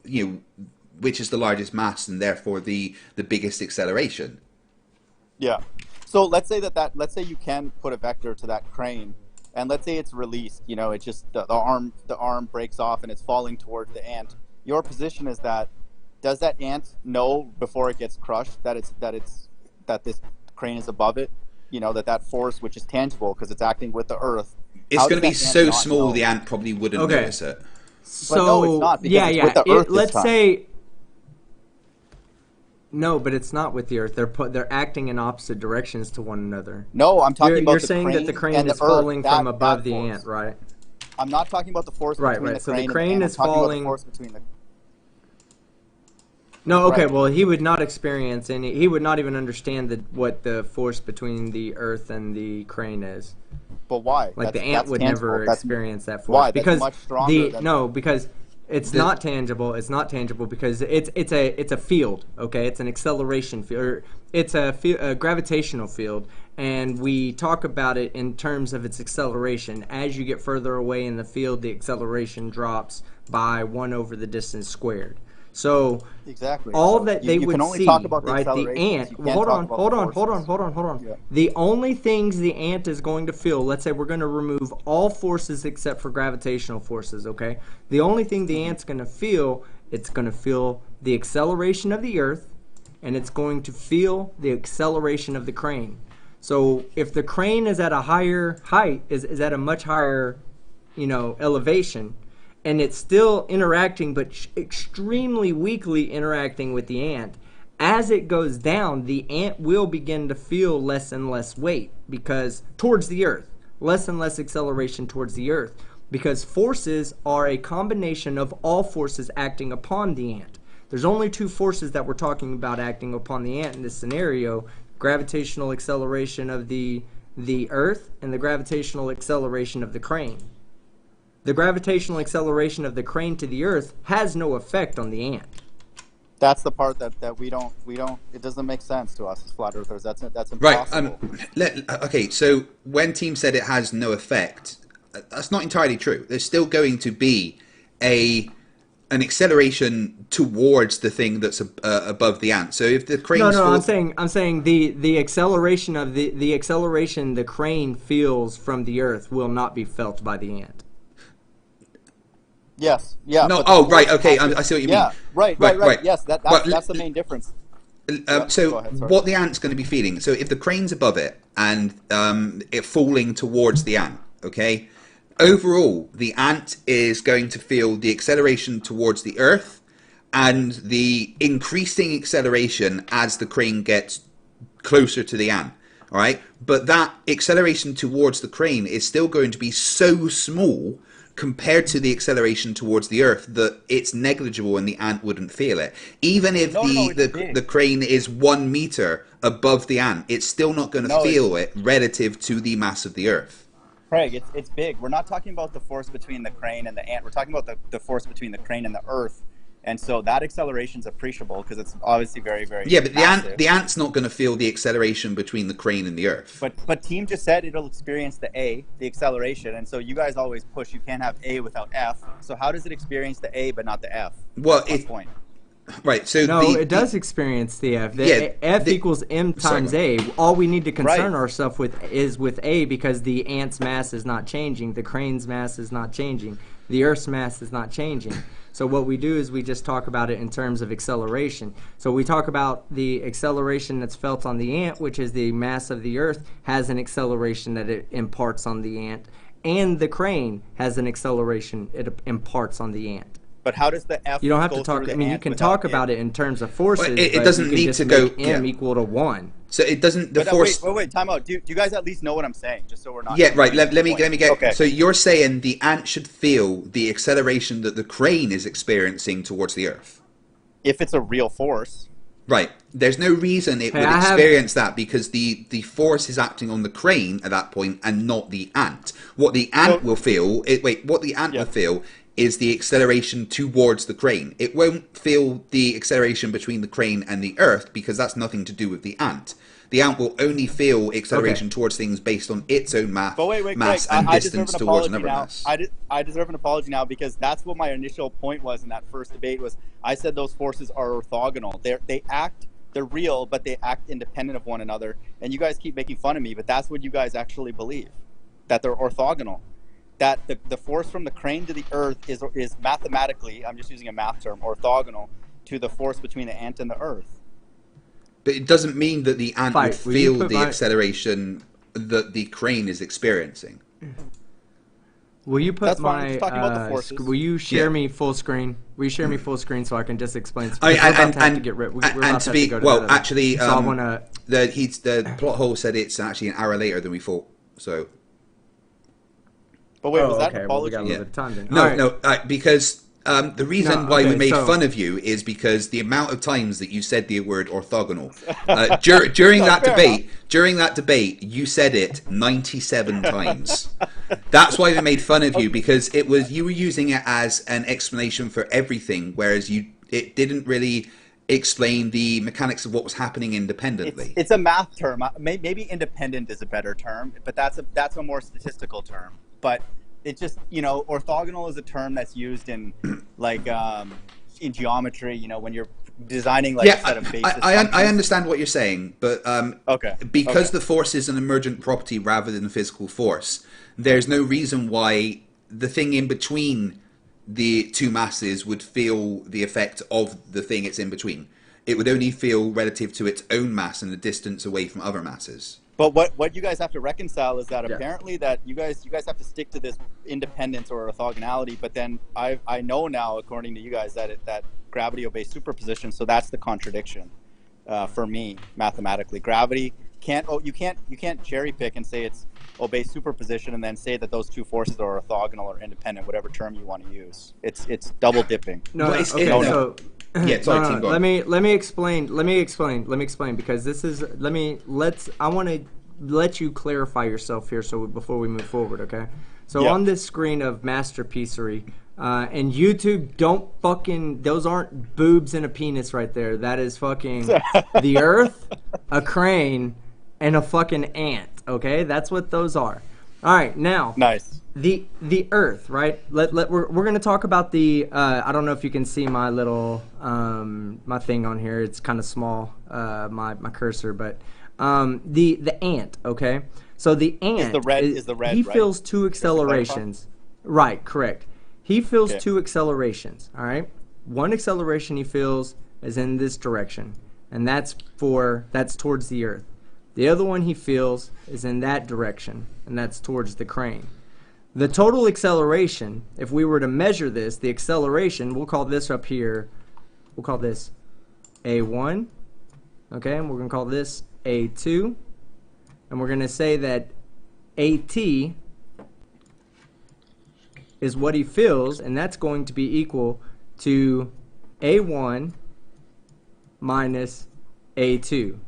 is the largest mass and therefore the biggest acceleration. Yeah. So let's say let's say you can put a vector to that crane, and let's say it's released. It's just the arm breaks off and it's falling towards the ant. Your position is that, does that ant know before it gets crushed that this crane is above it? That force, which is tangible because it's acting with the Earth. It's going to be so small the ant probably wouldn't notice it. So but no, it's not, because it's with the Earth let's say. No, but it's not with the Earth. They're acting in opposite directions to one another. No, I'm talking about you're the saying crane that the crane and is the Earth, falling from above the ant, right? I'm not talking about the force between the crane So the and crane the ant. is I'm talking about falling. the force between the... No, okay. Right. Well, he would not experience any. He would not even understand what the force between the Earth and the crane is. But why? Like the ant would never experience that force. Why? Because much stronger because it's not tangible. It's not tangible because it's a field. Okay, it's an acceleration field. Or it's a gravitational field, and we talk about it in terms of its acceleration. As you get further away in the field, the acceleration drops by 1 over the distance squared. So exactly. All that they would see, talk about right? The ant. Hold on. Yeah. The only things the ant is going to feel. Let's say we're going to remove all forces except for gravitational forces. Okay. The only thing the ant's going to feel, it's going to feel the acceleration of the Earth, and it's going to feel the acceleration of the crane. So if the crane is at a higher height, is at a much higher, elevation, and it's still interacting, but extremely weakly interacting with the ant, as it goes down, the ant will begin to feel less and less weight because towards the Earth, less and less acceleration towards the Earth, because forces are a combination of all forces acting upon the ant. There's only two forces that we're talking about acting upon the ant in this scenario: gravitational acceleration of the Earth and the gravitational acceleration of the crane. The gravitational acceleration of the crane to the Earth has no effect on the ant. That's the part that we don't it doesn't make sense to us as flat earthers. That's Right. impossible. Okay. So when Team said it has no effect, that's not entirely true. There's still going to be an acceleration towards the thing that's above the ant. So if the crane, I'm saying the acceleration of the acceleration the crane feels from the Earth will not be felt by the ant. Yes. Yeah. No. Oh, right. Okay. I see what you mean. Yeah. Right. Yes. That's the main difference. So go ahead, sorry. what the ant's going to be feeling? So if the crane's above it and it falling towards the ant, okay. Overall, the ant is going to feel the acceleration towards the Earth and the increasing acceleration as the crane gets closer to the ant. All right, but that acceleration towards the crane is still going to be so small compared to the acceleration towards the Earth that it's negligible and the ant wouldn't feel it. Even if the crane is 1 meter above the ant, it's still not going to feel it relative to the mass of the Earth. Craig, it's big. We're not talking about the force between the crane and the ant. We're talking about the force between the crane and the Earth. And so that acceleration is appreciable because it's obviously very, very but massive. the ant's not going to feel the acceleration between the crane and the Earth. But Team just said it'll experience the acceleration. And so you guys always push you can't have A without F. So how does it experience the A but not the F? Well, point. Right, so it does experience the F. F equals m times A. All we need to concern ourselves with is with A because the ant's mass is not changing, the crane's mass is not changing, the Earth's mass is not changing. So what we do is we just talk about it in terms of acceleration. So we talk about the acceleration that's felt on the ant, which is the mass of the Earth, has an acceleration that it imparts on the ant, and the crane has an acceleration it imparts on the ant. But how does the F? You don't have to talk. I mean, you can talk about it in terms of forces. Well, it doesn't need to go m equal to 1. So it doesn't. The force. Wait. Time out. Do you guys at least know what I'm saying? Just so we're not. Yeah. Right. Let me get. Okay. So you're saying the ant should feel the acceleration that the crane is experiencing towards the Earth. If it's a real force. Right. There's no reason it would experience that because the force is acting on the crane at that point and not the ant. What the ant will feel. What the ant will feel is the acceleration towards the crane. It won't feel the acceleration between the crane and the Earth because that's nothing to do with the ant. The ant will only feel acceleration towards things based on its own mass and distance towards another mass. I deserve an apology now because that's what my initial point was in that first debate was I said those forces are orthogonal. They're real, but they act independent of one another. And you guys keep making fun of me, but that's what you guys actually believe, that they're orthogonal. That the force from the crane to the Earth is mathematically, I'm just using a math term, orthogonal to the force between the ant and the Earth. But it doesn't mean that the ant would feel the acceleration that the crane is experiencing. Will you put talking about the forces. Will you share me full screen? Will you share me full screen so I can just explain? The plot hole said it's actually an hour later than we thought. So. But wait, was that an apology? Well, we got a little bit of time then. No, because the reason why we made fun of you is because the amount of times that you said the word orthogonal during that debate, you said it 97 times. That's why we made fun of you because you were using it as an explanation for everything, whereas it didn't really explain the mechanics of what was happening independently. It's a math term. Maybe independent is a better term, but that's a more statistical term. But it's just, orthogonal is a term that's used in in geometry, when you're designing a set of basis I understand what you're saying, but because the force is an emergent property rather than a physical force, there's no reason why the thing in between the two masses would feel the effect of the thing it's in between. It would only feel relative to its own mass and the distance away from other masses. But what you guys have to reconcile is that apparently that you guys have to stick to this independence or orthogonality. But then I know now, according to you guys, that gravity obeys superposition. So that's the contradiction for me mathematically. Gravity you can't cherry pick and say it's obeys superposition and then say that those two forces are orthogonal or independent, whatever term you want to use. It's double dipping. Let me explain because I want to let you clarify yourself here before we move forward, okay? So on this screen of Masterpiecery, And YouTube, don't fucking, those aren't boobs and a penis right there. That is fucking the Earth, a crane, and a fucking ant. Okay, that's what those are. All right, now Nice. the Earth, right? We're gonna talk about the. I don't know if you can see my little my thing on here. It's kind of small, my cursor, but the ant. Okay, so the ant is the red. He right? feels two accelerations. Right, correct. He feels two accelerations. All right, one acceleration he feels is in this direction, and that's towards the Earth. The other one he feels is in that direction, and that's towards the crane. The total acceleration, if we were to measure this, the acceleration, we'll call this up here, we'll call this A1, okay, and we're going to call this A2, and we're going to say that AT is what he feels, and that's going to be equal to A1 minus A2.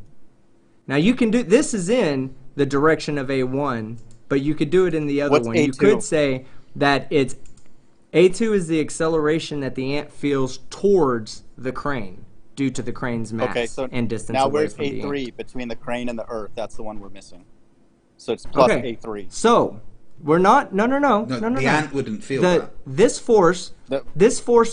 Now you can do, this is in the direction of A1, but you could do it in the other one. A2? You could say that it's A2 is the acceleration that the ant feels towards the crane due to the crane's mass and distance now away where's from the A3 ant. between the crane and the Earth? That's the one we're missing. So it's plus Okay. A3. So we're not no. The ant wouldn't feel that. This force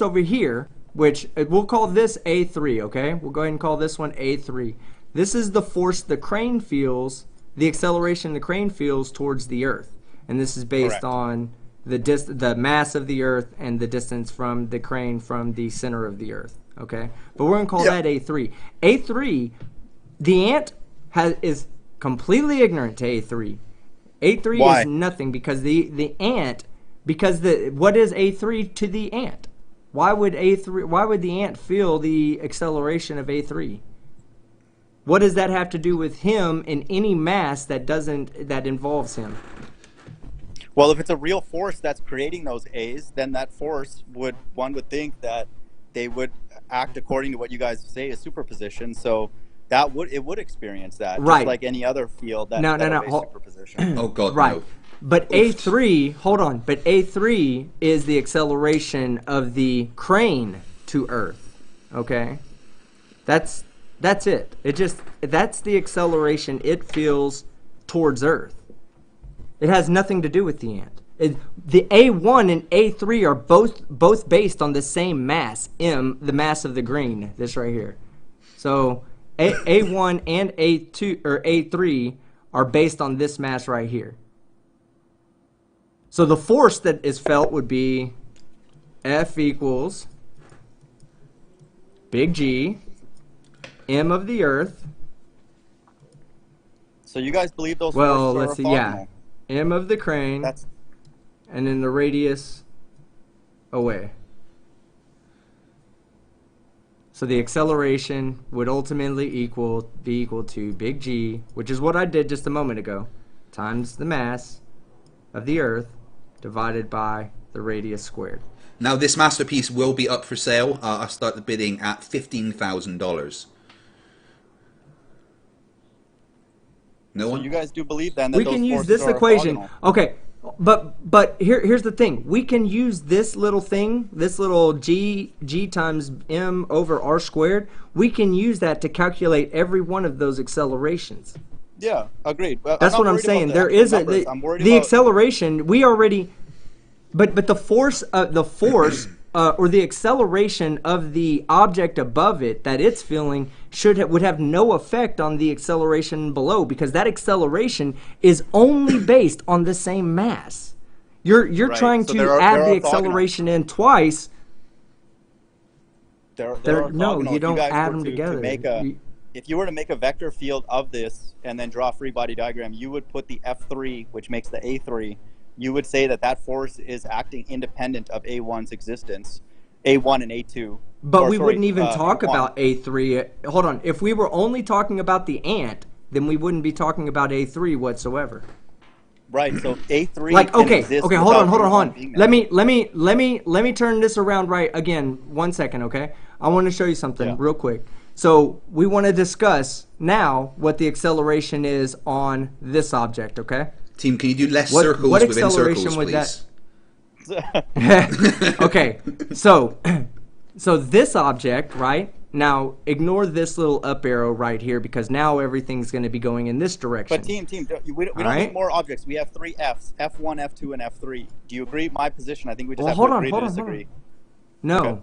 over here, which we'll call this A3, okay? We'll go ahead and call this one A3. This is the force the crane feels, the acceleration the crane feels towards the Earth. And this is based on the mass of the Earth and the distance from the crane from the center of the Earth, okay? But we're going to call that A3. A3, the ant is completely ignorant to A3. A3 Why? is nothing because the ant, what is A3 to the ant? Why would the ant feel the acceleration of A3? What does that have to do with him in any mass that involves him? Well, if it's a real force that's creating those A's, then that force one would think that they would act according to what you guys say is superposition. So it would experience that, just like any other field that obeys superposition. Oh God, right. no. But A3, hold on. But A3 is the acceleration of the crane to Earth. Okay, that's it. That's the acceleration it feels towards Earth. It has nothing to do with the ant. The A1 and A3 are both based on the same mass, m, the mass of the green. This right here. So A1 and A2 or A3 are based on this mass right here. So the force that is felt would be F equals big G, m of the Earth. So you guys believe those Well, forces let's see, are yeah. orthogonal? M of the crane, and then the radius away. So the acceleration would ultimately be equal to big G, which is what I did just a moment ago, times the mass of the Earth divided by the radius squared. Now this masterpiece will be up for sale. I start the bidding at $15,000. No one? So you guys do believe then that We those can use forces this are equation. orthogonal? Okay, but here's the thing. We can use this little thing, this little G times m over r squared. We can use that to calculate every one of those accelerations. Yeah, agreed. But That's what I'm saying. There is the acceleration. We already, but the force or the acceleration of the object above it that it's feeling would have no effect on the acceleration below, because that acceleration is only based on the same mass. You're trying to add the acceleration in twice. No, you don't add them together. If you were to make a vector field of this and then draw a free body diagram, you would put the F3, which makes the A3. You would say that force is acting independent of A1's existence, A1 and A2. But we wouldn't even talk about A3. Hold on. If we were only talking about the ant, then we wouldn't be talking about A3 whatsoever. Right. So A3. Like, okay, hold on. being Let me turn this around right again. 1 second, okay? I want to show you something real quick. So we want to discuss now what the acceleration is on this object, okay? Team, can you do less circles within circles, please? Okay, so this object, right? Now ignore this little up arrow right here because now everything's going to be going in this direction. But team, we don't right? need more objects. We have 3 Fs: F1, F2, and F3. Do you agree? My position. I think we just have to agree to disagree. No. Okay.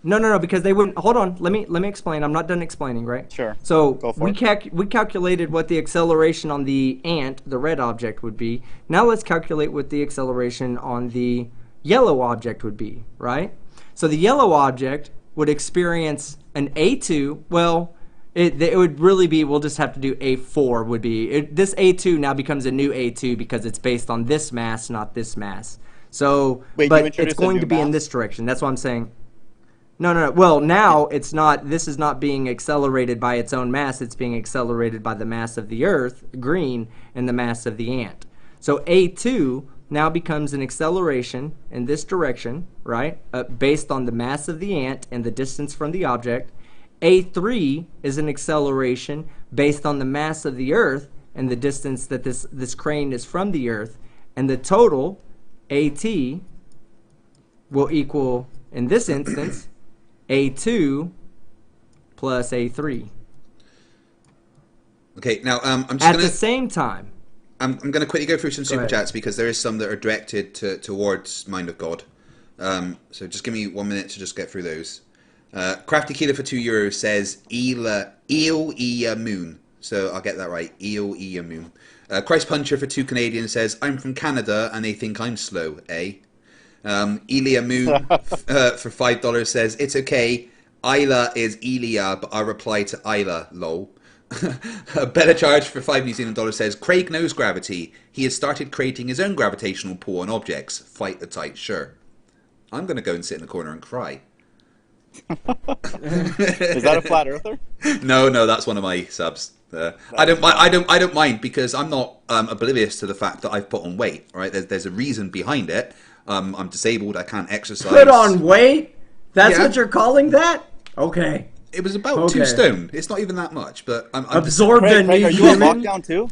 No, because they wouldn't. Hold on, let me explain. I'm not done explaining, right? Sure. So Go for we it. calculated what the acceleration on the ant, the red object, would be. Now let's calculate what the acceleration on the yellow object would be, right? So the yellow object would experience an A2. Well, it would really be. We'll just have to do A4. Would be this A2 now becomes a new A2 because it's based on this mass, not this mass. So, Wait, but it's going to be in this direction. That's what I'm saying. No. Well, now it's not. This is not being accelerated by its own mass. It's being accelerated by the mass of the Earth, green, and the mass of the ant. So A2 now becomes an acceleration in this direction, right? Based on the mass of the ant and the distance from the object. A3 is an acceleration based on the mass of the Earth and the distance that this crane is from the Earth. And the total, AT, will equal, in this instance, A2 plus A3. Okay, now I'm just At gonna, the same time. I'm going to quickly go through some super ahead. chats because there is some that are directed towards Mind of God. So just give me 1 minute to just get through those. Crafty Keeler for €2 says Eel Ia Moon. So I'll get that right. Eel Ia Moon. Christ Puncher for $2 says, I'm from Canada and they think I'm slow, eh? Elia Moon for $5 says, it's okay. Isla is Elia, but I reply to Isla, lol. Better Charge for $5 New Zealand dollars says, Craig knows gravity. He has started creating his own gravitational pull on objects. Fight the tight, sure. I'm going to go and sit in the corner and cry. Is that a flat earther? No, that's one of my subs. I don't mind because I'm not oblivious to the fact that I've put on weight. Right? There's a reason behind it. I'm disabled. I can't exercise. Put on weight? That's what you're calling that? Okay. It was about 2 stone. It's not even that much, but I'm Absorb the Craig, are you on lockdown too?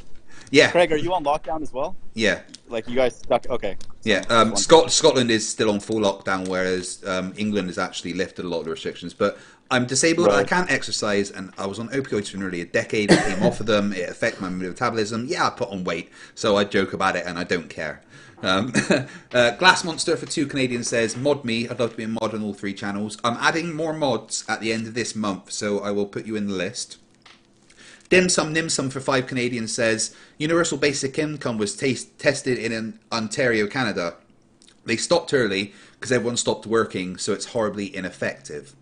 Yeah. Craig, are you on lockdown as well? Yeah. Like you guys stuck? Okay. Yeah. Scotland is still on full lockdown, whereas England has actually lifted a lot of the restrictions. But I'm disabled. Right. I can't exercise, and I was on opioids for nearly a decade. I came off of them. It affected my metabolism. Yeah, I put on weight, so I joke about it, and I don't care. Glass Monster for $2 says, mod me. I'd love to be a mod on all 3 channels. I'm adding more mods at the end of this month, so I will put you in the list. Dim Sum Nimsum for $5 says, Universal Basic Income was tested in Ontario, Canada. They stopped early because everyone stopped working, so it's horribly ineffective.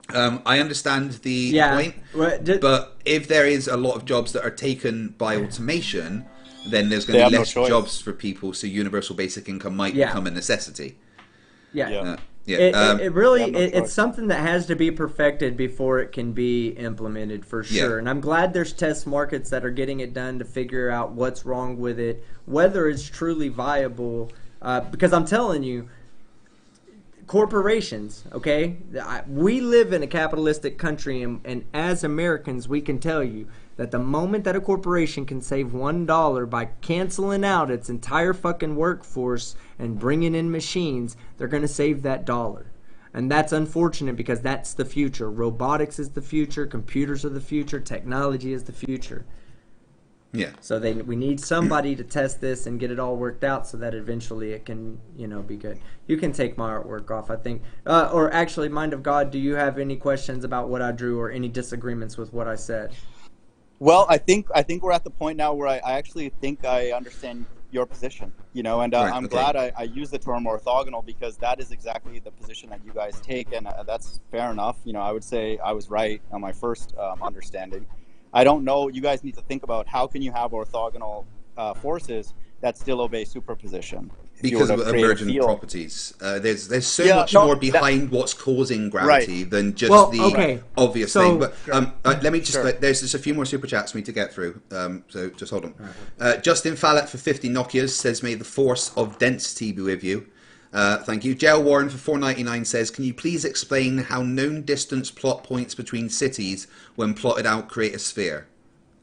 I understand the point, but if there is a lot of jobs that are taken by automation, then there's going to be less jobs for people, so universal basic income might become a necessity. It really it's something that has to be perfected before it can be implemented for sure. And I'm glad there's test markets that are getting it done to figure out what's wrong with it, whether it's truly viable. Because I'm telling you, corporations, okay? We live in a capitalistic country, and as Americans, we can tell you that the moment that a corporation can save $1 by canceling out its entire fucking workforce and bringing in machines, they're going to save that dollar. And that's unfortunate because that's the future. Robotics is the future. Computers are the future. Technology is the future. Yeah. So we need somebody to test this and get it all worked out so that eventually it can, be good. You can take my artwork off, I think. Or actually, Mind of God, do you have any questions about what I drew or any disagreements with what I said? Well, I think we're at the point now where I actually think I understand your position, and I'm glad I use the term orthogonal because that is exactly the position that you guys take, and that's fair enough. I would say I was right on my first understanding. I don't know. You guys need to think about how can you have orthogonal forces that still obey superposition. Because of emergent properties. There's so much more behind what's causing gravity than just the obvious thing. But let me just, there's just a few more super chats for me to get through. So just hold on. Justin Fallet for 50 Nokias says, may the force of density be with you. Thank you. Jail Warren for $4.99 says, can you please explain how known distance plot points between cities when plotted out create a sphere?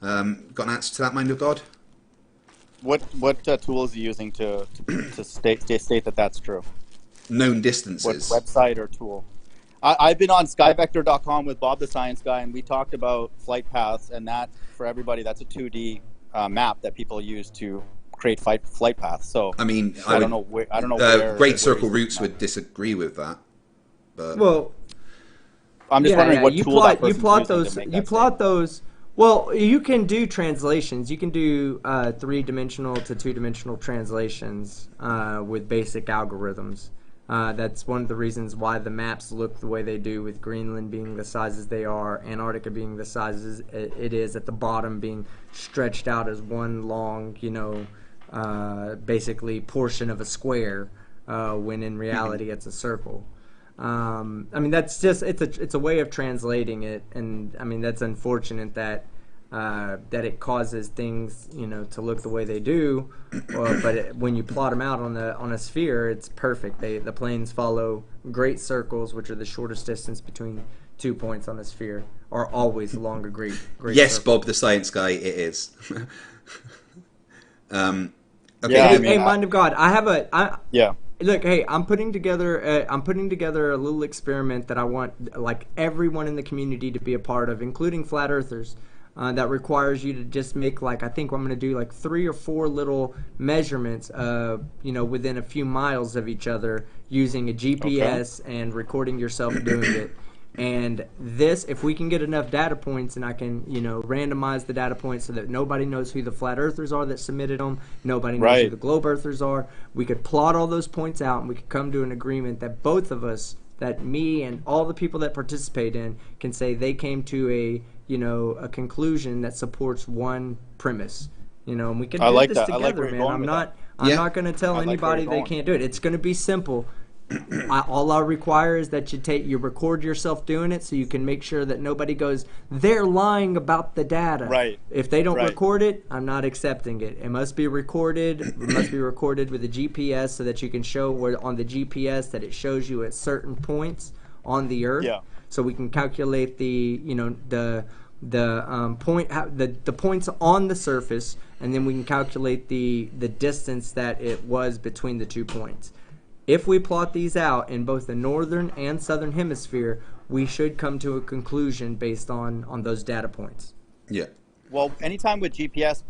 Got an answer to that, Mind of God? What tool is he using to state that that's true? Known What distances. website or tool? I've been on skyvector.com with Bob the Science Guy, and we talked about flight paths, and that, for everybody, that's a 2D map that people use to create flight paths. So I mean, I don't know where Great Circle where Routes would disagree with that. But Well, I'm just wondering what you tool plot that you person's plot using those to make you that plot statement. those. Well, you can do translations. You can do 3-dimensional to 2-dimensional translations with basic algorithms. That's one of the reasons why the maps look the way they do, with Greenland being the sizes they are, Antarctica being the sizes it is, at the bottom being stretched out as one long, basically portion of a square, when in reality it's a circle. I mean, that's just it's a way of translating it, and I mean that's unfortunate that it causes things to look the way they do. But when you plot them out on a sphere, it's perfect. The planes follow great circles, which are the shortest distance between 2 points on a sphere, are always along a great yes, circle. Bob the Science Guy, it is. Okay. Yeah, I mean, Hey, mind of God, Yeah. Look, hey, I'm putting together a little experiment that I want like everyone in the community to be a part of, including flat earthers. That requires you to just make, like, I think I'm going to do like 3 or 4 little measurements, within a few miles of each other, using a GPS and recording yourself doing it. And this, if we can get enough data points, and I can, randomize the data points so that nobody knows who the flat earthers are that submitted them, nobody knows who Right. the globe earthers are, we could plot all those points out, and we could come to an agreement that both of us, that me and all the people that participate in, can say they came to a conclusion that supports one premise. And we can I do like this that. I like together, where you're man. going I'm with not that. I'm Yeah. not going to tell I like where anybody you're they going. can't do it. It's going to be simple. All I require is that you record yourself doing it, so you can make sure that nobody goes, they're lying about the data. Right. If they don't Right. record it, I'm not accepting it. It must be recorded. It must be recorded with a GPS, so that you can show where on the GPS that it shows you at certain points on the Earth. Yeah. So we can calculate the points on the surface, and then we can calculate the distance that it was between the 2 points. If we plot these out in both the northern and southern hemisphere, we should come to a conclusion based on those data points. Yeah. Well, anytime with GPS,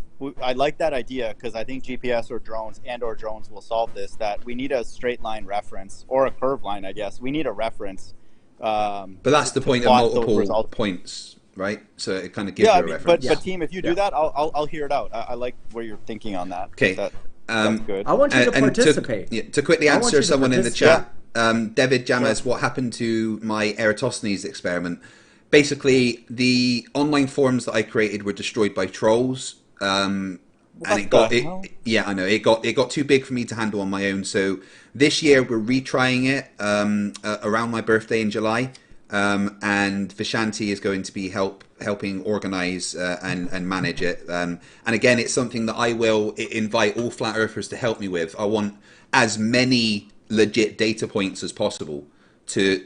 I like that idea, because I think GPS or drones will solve this, that we need a straight line reference, or a curved line, I guess. We need a reference. But that's the to point of plot those multiple results. points, right? So it kind of gives Yeah, you I a mean, reference. but team, if you do that, I'll hear it out. I like where you're thinking on that. Okay. That's good. I want you to participate. To quickly I want answer you to someone in the participate. chat, David Jammers, what happened to my Eratosthenes experiment? Basically, the online forums that I created were destroyed by trolls, and it got the it. hell? Yeah, I know it got too big for me to handle on my own. So this year we're retrying it around my birthday in July. And Vishanti is going to be helping organize and manage it. And again, it's something that I will invite all flat earthers to help me with. I want as many legit data points as possible to,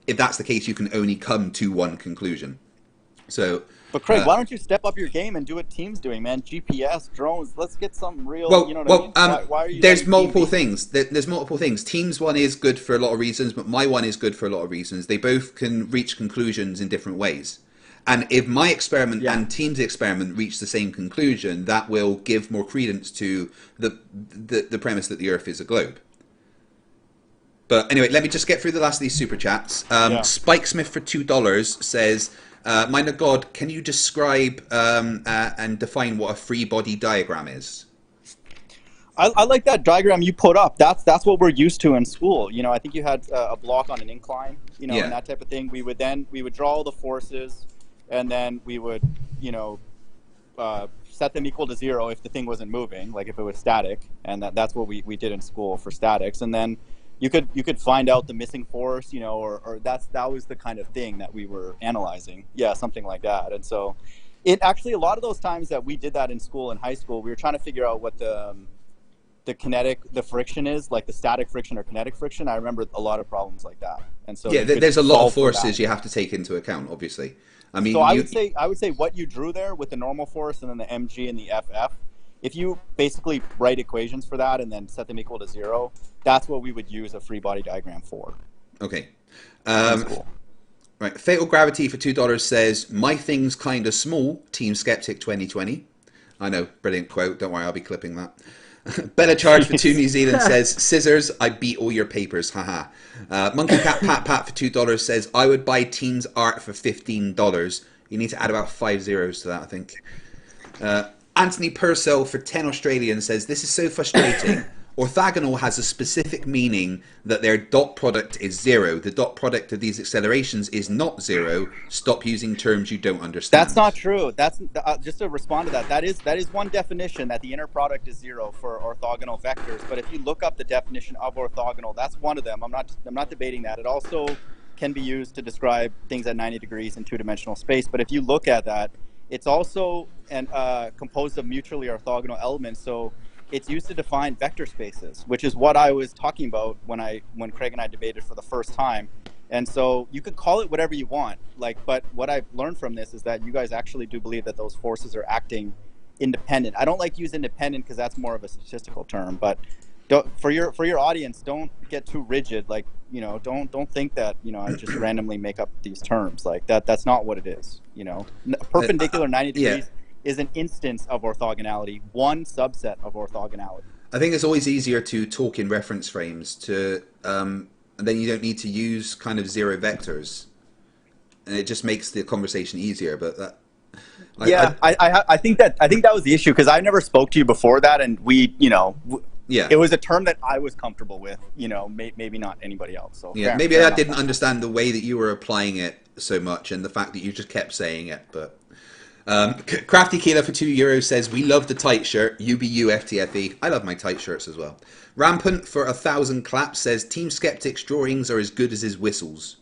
if that's the case, you can only come to one conclusion. So, But Craig, why don't you step up your game and do what Team's doing, man? GPS, drones, let's get some real, you know what I mean? Why are you there's letting multiple Team be- things. There's multiple things. Teams one is good for a lot of reasons, but my one is good for a lot of reasons. They both can reach conclusions in different ways. And if my experiment and Team's experiment reach the same conclusion, that will give more credence to the premise that the Earth is a globe. But anyway, let me just get through the last of these super chats. Spike Smith for $2 says, Mind of God, can you describe and define what a free body diagram is? I like that diagram you put up. That's what we're used to in school. I think you had a block on an incline, and that type of thing. We would draw all the forces, and then we would, set them equal to 0 if the thing wasn't moving, like if it was static, and that's what we did in school for statics. And then you could find out the missing force, or that was the kind of thing that we were analyzing. Yeah, something like that. And so it actually, a lot of those times that we did that in school, in high school, we were trying to figure out what the friction is, like the static friction or kinetic friction. I remember a lot of problems like that. And so there's a lot of forces you have to take into account, obviously. I mean, so I would say what you drew there with the normal force and then the mg and the ff, if you basically write equations for that and then set them equal to 0, that's what we would use a free body diagram for. Okay. Cool. Right. Fatal Gravity for $2 says, "My thing's kinda small, Team Skeptic 2020." I know, brilliant quote. Don't worry, I'll be clipping that. Bella Charge for 2 New Zealand says, "Scissors, I beat all your papers, haha." Monkey Cat Pat Pat for $2 says, "I would buy Team's art for $15. You need to add about 5 zeros to that, I think. Anthony Purcell for 10 Australian says, "This is so frustrating. Orthogonal has a specific meaning that their dot product is 0. The dot product of these accelerations is not 0. Stop using terms you don't understand." That's not true. That's just to respond to that. That is one definition, that the inner product is 0 for orthogonal vectors. But if you look up the definition of orthogonal, that's one of them. I'm not debating that. It also can be used to describe things at 90 degrees in two-dimensional space. But if you look at that, it's also composed of mutually orthogonal elements. So it's used to define vector spaces, which is what I was talking about when Craig and I debated for the first time. And so you could call it whatever you want, but what I've learned from this is that you guys actually do believe that those forces are acting independent. I don't like to use independent because that's more of a statistical term, but for your audience, don't get too rigid. Don't think that I just randomly make up these terms like that. That's not what it is. Perpendicular 90 degrees is an instance of orthogonality, one subset of orthogonality. I think it's always easier to talk in reference frames and then you don't need to use kind of 0 vectors, and it just makes the conversation easier. But that, I think that was the issue, because I never spoke to you before that, and it was a term that I was comfortable with. Maybe not anybody else. So maybe I didn't understand the way that you were applying it so much, and the fact that you just kept saying it, but. Crafty Keeler for €2 says, "We love the tight shirt. UBU FTFE. I love my tight shirts as well." Rampant for 1,000 claps says, "Team Skeptic's drawings are as good as his whistles."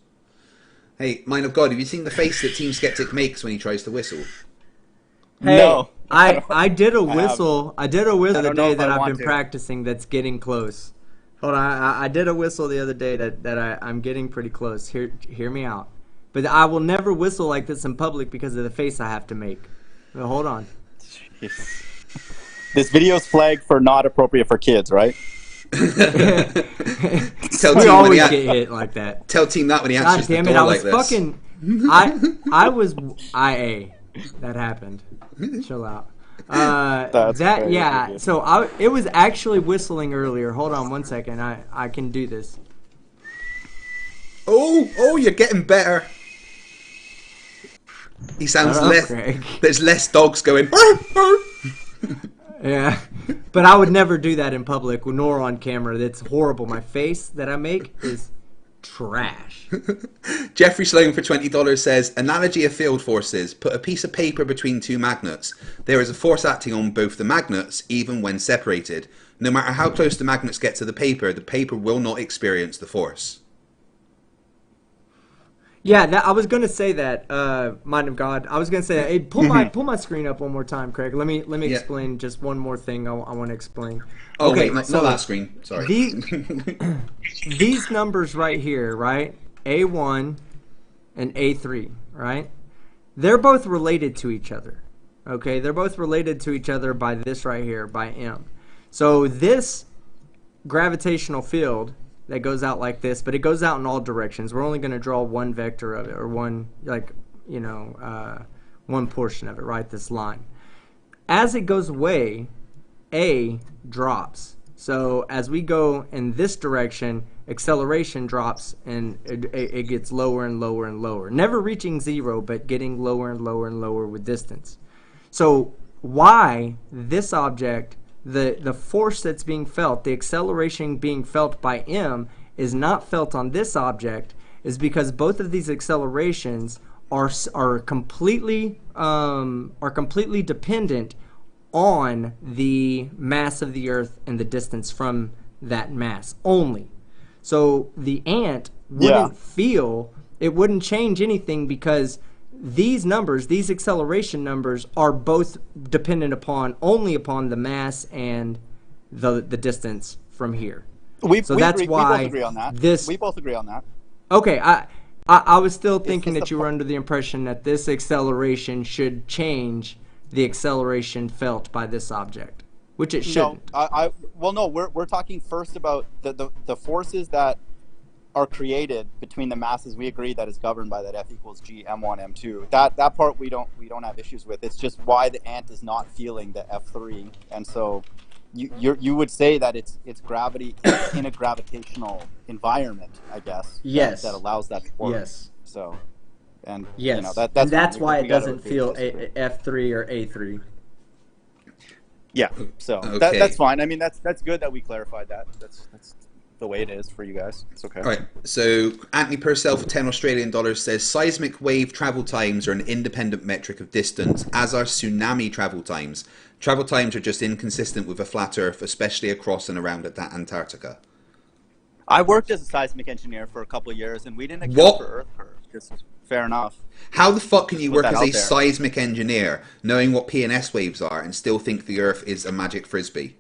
Hey, mind of God, have you seen the face that Team Skeptic makes when he tries to whistle? Hey, no. I did a whistle. I did a whistle the other day that I've been to. practicing. That's getting close. Hold on, I did a whistle the other day that I'm getting pretty close. Hear me out. But I will never whistle like this in public because of the face I have to make. Well, hold on. This video is flagged for not appropriate for kids, right? We always get hit like that. Tell Team that when he answers the door like this. I was IA. That happened. Chill out. So it was actually whistling earlier. Hold on one second. I can do this. Oh, you're getting better. He sounds less. There's less dogs going. Yeah, but I would never do that in public nor on camera. That's horrible. My face that I make is trash. Jeffrey Sloan for $20 says, "Analogy of field forces. Put a piece of paper between two magnets. There is a force acting on both the magnets, even when separated. No matter how close the magnets get to the paper will not experience the force." Yeah, I was gonna say that. Mind of God, I was gonna say that. Hey, pull my screen up one more time, Craig. Let me explain just one more thing. I want to explain. Oh, okay, not that screen. Sorry. These numbers right here, right? A1 and A3, right? They're both related to each other. Okay, they're both related to each other by this right here, by M. So this gravitational field that goes out like this, but it goes out in all directions. We're only going to draw one vector of it, or one portion of it, right? This line. As it goes away, A drops. So as we go in this direction, acceleration drops, and it gets lower and lower and lower. Never reaching 0, but getting lower and lower and lower with distance. So why this object, the force that's being felt, the acceleration being felt by M, is not felt on this object, is because both of these accelerations are completely dependent on the mass of the Earth and the distance from that mass only. So the ant wouldn't feel, it wouldn't change anything, because these numbers, these acceleration numbers, are both dependent only upon the mass and the distance from here. That's why we both agree on that. We both agree on that. Okay, I was still thinking that you were under the impression that this acceleration should change the acceleration felt by this object. which it No, shouldn't. well, no, we're talking first about the forces that are created between the masses. We agree that is governed by that F equals G M1 M2. That part we don't have issues with. It's just why the ant is not feeling the F3, and so you would say that it's gravity in a gravitational environment, I guess. Yes. That allows that to work. Yes. So, and Yes. that's and that's fine. why We it gotta doesn't agree feel to disagree. F3 or A3. Yeah. So Okay. that's fine. I mean, that's good that we clarified that. That's the way it is for you guys. It's okay. All right. So Anthony Purcell for $10 says seismic wave travel times are an independent metric of distance, as are tsunami travel times. Travel times are just inconsistent with a flat Earth, especially across and around Antarctica. I worked as a seismic engineer for a couple of years, and we didn't account What? for earth curve. Just fair enough. How the fuck can you Put work that as out a there. seismic engineer, knowing what PNS waves are, and still think the Earth is a magic frisbee?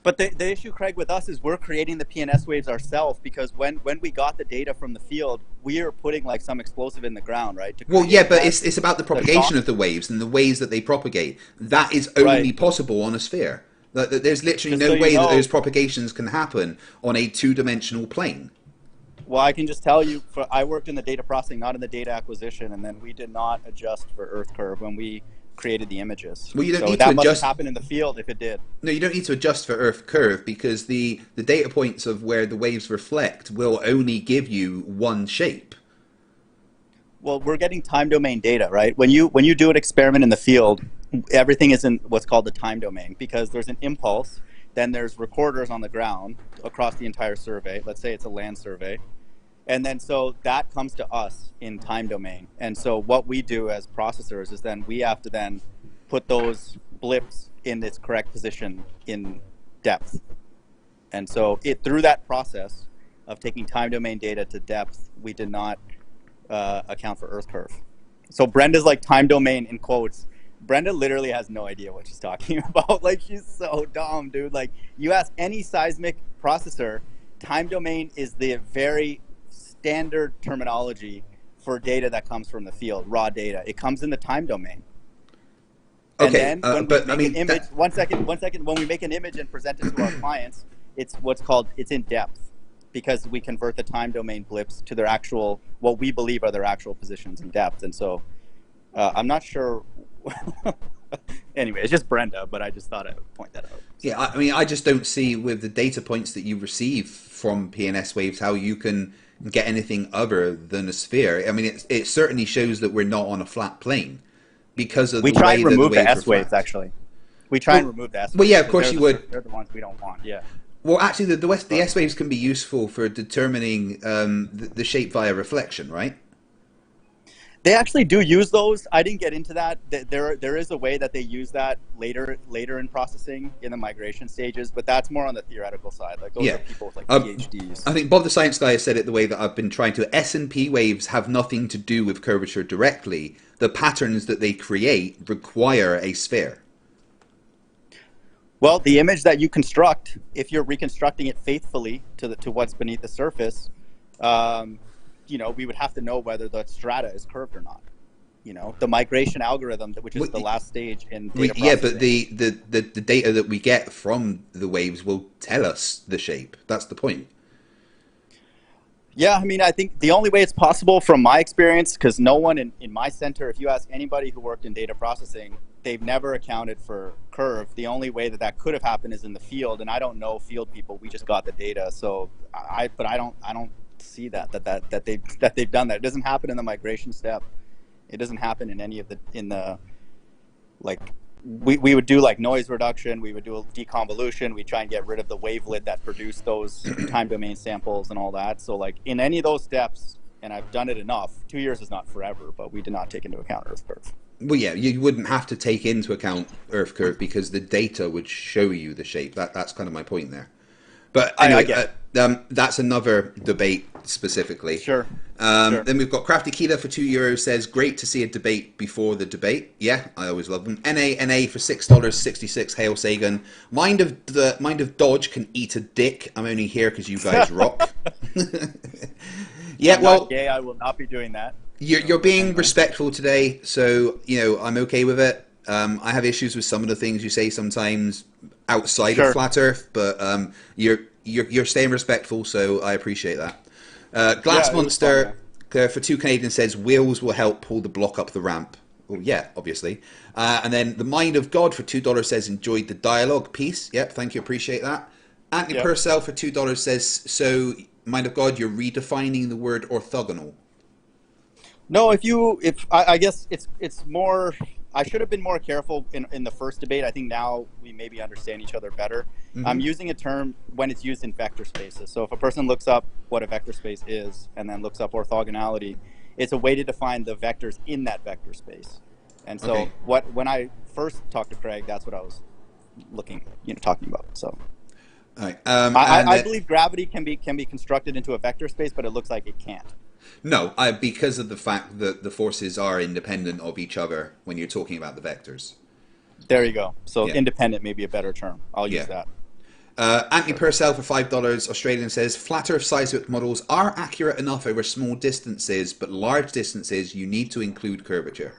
But the issue, Craig, with us is we're creating the PNS waves ourselves, because when we got the data from the field, we are putting like some explosive in the ground, right? Well, yeah, but that. it's about the propagation shock. of the waves and the ways that they propagate. That is only Right. possible on a sphere. There's literally Just no so you way that know- those propagations can happen on a two-dimensional plane. Well, I can just tell you, I worked in the data processing, not in the data acquisition, and then we did not adjust for earth curve when we created the images. Well, you don't so need that to must adjust- have happened in the field if it did. No, you don't need to adjust for Earth curve, because the data points of where the waves reflect will only give you one shape. Well, we're getting time domain data, right? When you do an experiment in the field, everything is in what's called the time domain, because there's an impulse, then there's recorders on the ground across the entire survey. Let's say it's a land survey. And then so that comes to us in time domain. And so what we do as processors is then we have to then put those blips in its correct position in depth. And so through that process of taking time domain data to depth, we did not account for earth curve. So Brenda's like time domain in quotes. Brenda literally has no idea what she's talking about. Like, she's so dumb, dude. Like, you ask any seismic processor, time domain is the very standard terminology for data that comes from the field, raw data. It comes in the time domain. And Okay, then when but we I make mean, an image, one second, when we make an image and present it to our clients, it's what's called, it's in depth, because we convert the time domain blips to their actual, what we believe are their actual positions in depth. And so I'm not sure. Anyway, it's just Brenda, but I just thought I would point that out. Yeah, I mean, I just don't see with the data points that you receive from PNS waves how you can get anything other than a sphere. I mean, it certainly shows that we're not on a flat plane because of We the try way and that remove the the waves S waves, reflect. actually. We try and remove the S waves. Well, yeah, of because course they're you the- would. They're the ones we don't want, yeah. Well, actually, the S waves can be useful for determining the shape via reflection, right? They actually do use those. I didn't get into that. There is a way that they use that later in processing in the migration stages, but that's more on the theoretical side. Like, those Yeah. are people with like PhDs. I think Bob the Science Guy has said it the way that I've been trying to. S&P waves have nothing to do with curvature directly. The patterns that they create require a sphere. Well, the image that you construct, if you're reconstructing it faithfully to what's beneath the surface, we would have to know whether the strata is curved or not. The migration algorithm, which is the last stage in data processing. Yeah, but the data that we get from the waves will tell us the shape. That's the point. Yeah, I mean, I think the only way it's possible from my experience, because no one in my center, if you ask anybody who worked in data processing, they've never accounted for curve. The only way that could have happened is in the field, and I don't know field people. We just got the data, so I don't see that they've done that. It doesn't happen in the migration step. It doesn't happen in any of the we would do like noise reduction, we would do a deconvolution, we try and get rid of the wavelet that produced those time domain samples and all that. So like in any of those steps, and I've done it enough, 2 years is not forever, but we did not take into account earth curve. Well, yeah, you wouldn't have to take into account Earth curve because the data would show you the shape. That's kind of my point there. But anyway, that's another debate specifically. Sure. Then we've got Crafty Keela for €2 says, great to see a debate before the debate. Yeah, I always love them. NA for $6.66. Hail Sagan. Mind of Dodge can eat a dick. I'm only here because you guys rock. Yeah, I'm well, not gay. I will not be doing that. you're being respectful today, so I'm okay with it. I have issues with some of the things you say sometimes outside Sure. of flat Earth, but you're staying respectful, so I appreciate that. Glass Yeah, it was Monster fun, for 2 Canadians says wheels will help pull the block up the ramp. Well, yeah, obviously. And then the Mind of God for $2 says enjoyed the dialogue piece. Yep, thank you, appreciate that. Anthony Yep. Purcell for $2 says, so Mind of God, you're redefining the word orthogonal. No, I guess it's more. I should have been more careful in the first debate. I think now we maybe understand each other better. I'm using a term when it's used in vector spaces. So if a person looks up what a vector space is and then looks up orthogonality, it's a way to define the vectors in that vector space. And so Okay. when I first talked to Craig, that's what I was talking about. So All right. I believe gravity can be constructed into a vector space, but it looks like it can't. No, because of the fact that the forces are independent of each other when you're talking about the vectors. There you go. So Yeah. independent may be a better term. I'll use Yeah. that. Anthony Purcell for $5 Australian says flat Earth seismic models are accurate enough over small distances, but large distances you need to include curvature.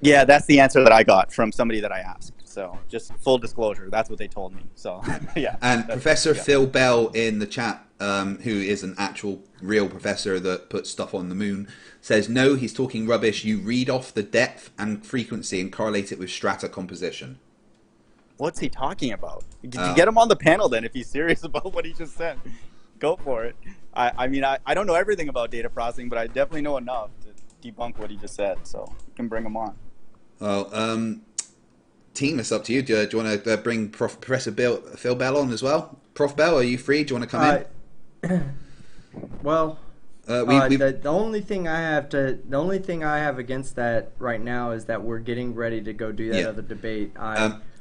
Yeah, that's the answer that I got from somebody that I asked. So just full disclosure, that's what they told me. So yeah. And Professor Phil Bell in the chat, who is an actual real professor that puts stuff on the moon, says no, he's talking rubbish. You read off the depth and frequency and correlate it with strata composition. What's he talking about? Did you get him on the panel then if he's serious about what he just said? Go for it. I mean, I don't know everything about data processing, but I definitely know enough to debunk what he just said. So you can bring him on. Well, team, it's up to you. Do you want to bring Professor Phil Bell on as well? Prof Bell, are you free? Do you want to come in? Well, We the only thing I have against that right now is that we're getting ready to go do that Yeah. other debate.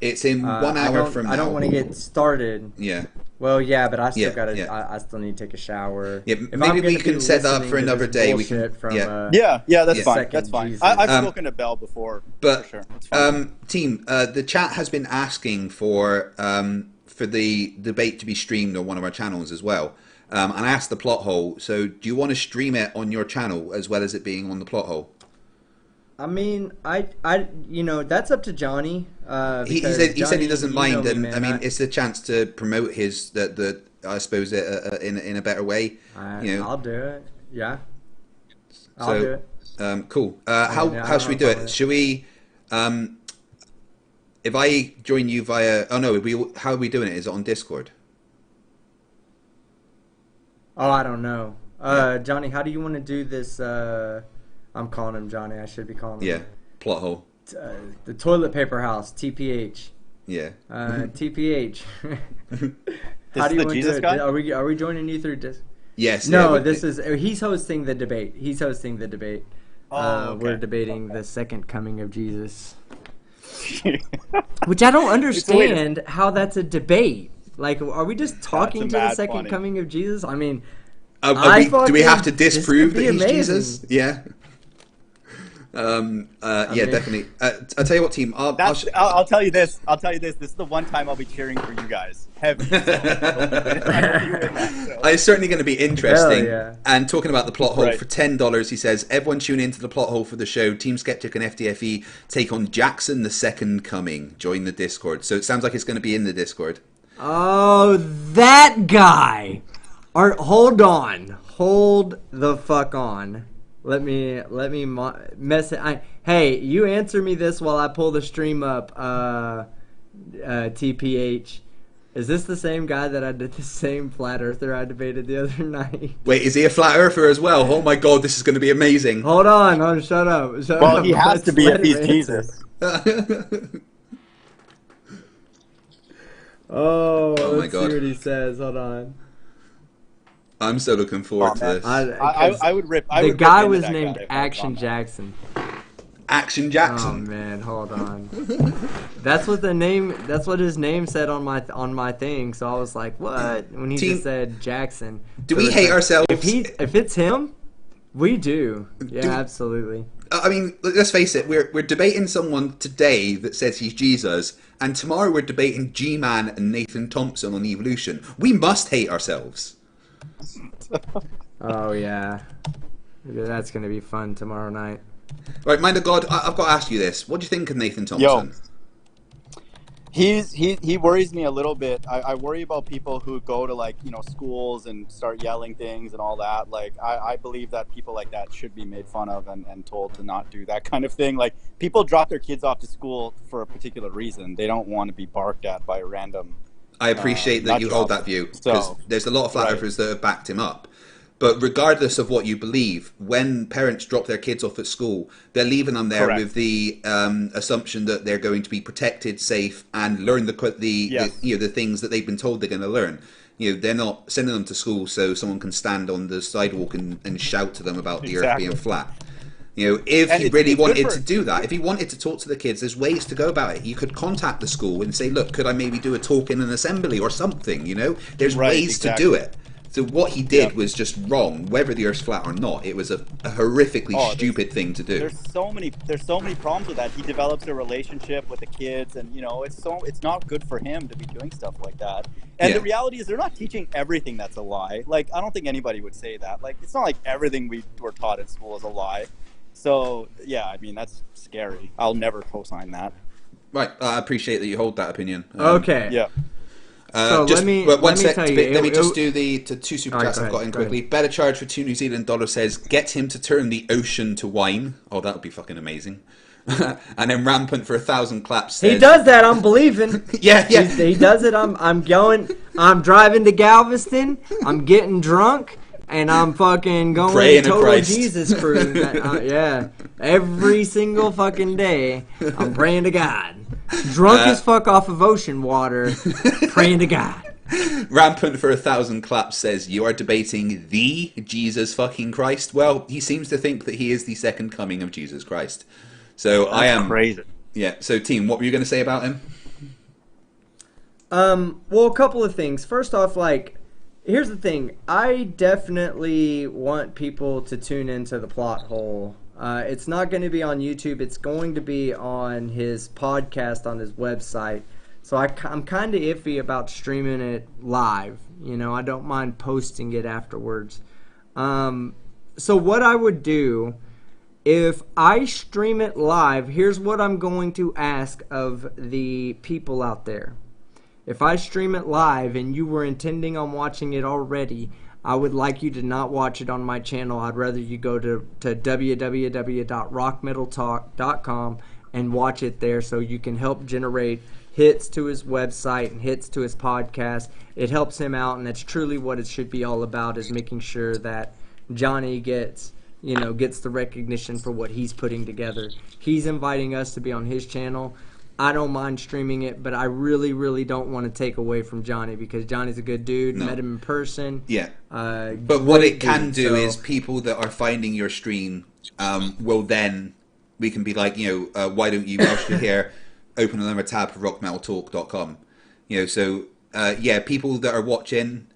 it's in 1 hour from now. I don't want to get started. Yeah. Well, yeah, but I still Yeah, gotta. yeah. I still need to take a shower. Yeah, If maybe I'm we gonna can be set that up listening for to another this day. We can, bullshit from, yeah. Yeah, that's Yeah. fine. Second That's fine. Jesus. I've Um, spoken to Bell before. But for sure. It's fine. team, the chat has been asking for the debate to be streamed on one of our channels as well. And I asked the plot hole. So, do you want to stream it on your channel as well as it being on the plot hole? I mean, that's up to Johnny. He because said he Johnny, doesn't you mind, know me, and man. I mean it's a chance to promote his the I suppose in a better way. You know, I'll do it. Yeah, I'll so do it. cool. I How should we don't do know it? if Should we? If I join you via, oh no, how are we doing it? Is it on Discord? Oh, I don't know. Johnny, how do you want to do this? I'm calling him Johnny. I should be calling him. Yeah, plot hole. The toilet paper house, TPH. Yeah. TPH. This is the Jesus guy? Are we joining you through Discord? Yes. No, yeah, this is he's hosting the debate. Oh, okay. We're debating the second coming of Jesus, which I don't understand how that's a debate. Like, are we just talking to the mad second funny. coming of Jesus? I mean, do we have to this could disprove be that he's amazing. Jesus? Yeah. Yeah, definitely. I'll tell you what, team. I'll tell you this. This is the one time I'll be cheering for you guys. Heavy. So, it's certainly going to be interesting. Hell yeah. And talking about the plot hole, Right. for $10, he says, everyone tune into the plot hole for the show. Team Skeptic and FDFE take on Jackson the Second Coming. Join the Discord. So it sounds like it's going to be in the Discord. Oh, that guy. Hold on. Hold the fuck on. Let me mess it. Hey, you answer me this while I pull the stream up. TPH. Is this the same guy that I did the same flat earther I debated the other night? Wait, is he a flat earther as well? Oh my god, this is going to be amazing. Hold on, shut up. well, he has Let's to be let if he's him Jesus. Oh, Oh my let's God. see what he says. Hold on. I'm so looking forward to this. I would rip. I The would guy rip into was that named guy if I was Action on that. Jackson. Action Oh Jackson. man, hold on. That's what his name said on my thing. So I was like, what? When he Team- just said Jackson. Do So we it's hate like, ourselves? If it's him, we do. Yeah, Do- absolutely. I mean, let's face it. We're debating someone today that says he's Jesus, and tomorrow we're debating G-Man and Nathan Thompson on evolution. We must hate ourselves. Oh yeah. That's gonna be fun tomorrow night. Right, mind of God, I've got to ask you this. What do you think of Nathan Yo, Thompson? he worries me a little bit. I worry about people who go to like, schools and start yelling things and all that. Like I believe that people like that should be made fun of and told to not do that kind of thing. Like people drop their kids off to school for a particular reason. They don't want to be barked at by a random I appreciate that nut you hold job. that view, because So there's a lot of flat right, earthers that have backed him up. But regardless of what you believe, when parents drop their kids off at school, they're leaving them there correct. with the assumption that they're going to be protected, safe, and learn Yes, the things that they've been told they're going to learn. They're not sending them to school so someone can stand on the sidewalk and shout to them about the Earth being exactly. flat. If And he really it's good wanted for to do that, if he wanted to talk to the kids, there's ways to go about it. You could contact the school and say, look, could I maybe do a talk in an assembly or something? There's right, ways to do exactly. it. So what he Yep. did was just wrong, whether the Earth's flat or not. It was a horrifically Oh, stupid thing to do. there's so many problems with that. He develops a relationship with the kids, and it's not good for him to be doing stuff like that. And the Yeah. reality is, they're not teaching everything that's a lie. Like I don't think anybody would say that. Like it's not like everything we were taught in school is a lie. So yeah, I mean that's scary. I'll never co-sign that. Right, I appreciate that you hold that opinion. Okay. Yeah. So Just let one me sec. tell you. Let me just do the two super All right, chats go I've got ahead, in go quickly. ahead. Better charge for $2 says, get him to turn the ocean to wine. Oh, that would be fucking amazing. And then Rampant for 1,000 claps says, He does that. I'm believing. yeah. He does it. I'm going. I'm driving to Galveston. I'm getting drunk. And I'm fucking going Praying to total Christ. Jesus cruise. Yeah. Every single fucking day, I'm praying to God. Drunk as fuck off of ocean water, praying to God. Rampant for 1,000 claps says, you are debating the Jesus fucking Christ. Well, he seems to think that he is the second coming of Jesus Christ. So I That's am. crazy. Yeah. So, team, what were you going to say about him? Well, a couple of things. First off, here's the thing. I definitely want people to tune into the plot hole. It's not going to be on YouTube. It's going to be on his podcast on his website. So I'm kind of iffy about streaming it live. I don't mind posting it afterwards. So what I would do, if I stream it live, here's what I'm going to ask of the people out there. If I stream it live and you were intending on watching it already, I would like you to not watch it on my channel. I'd rather you go to www.rockmetaltalk.com and watch it there so you can help generate hits to his website and hits to his podcast. It helps him out, and that's truly what it should be all about, is making sure that Johnny gets the recognition for what he's putting together. He's inviting us to be on his channel. I don't mind streaming it, but I really, really don't want to take away from Johnny, because Johnny's a good dude. No. Met him in person. Yeah. But what it can do so- is people that are finding your stream will then, we can be like, why don't you, whilst you're here, open another tab for rockmetaltalk.com. People that are watching,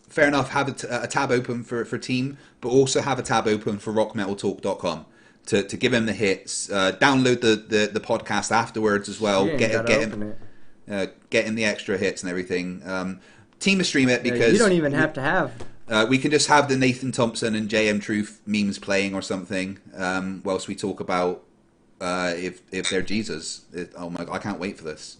fair enough, have a tab open for Team, but also have a tab open for rockmetaltalk.com. To give him the hits, download the podcast afterwards as well. Get him the extra hits and everything. Team to stream it, because you don't even have to have. we can just have the Nathan Thompson and JM Truth memes playing or something whilst we talk about if they're Jesus. Oh my God, I can't wait for this.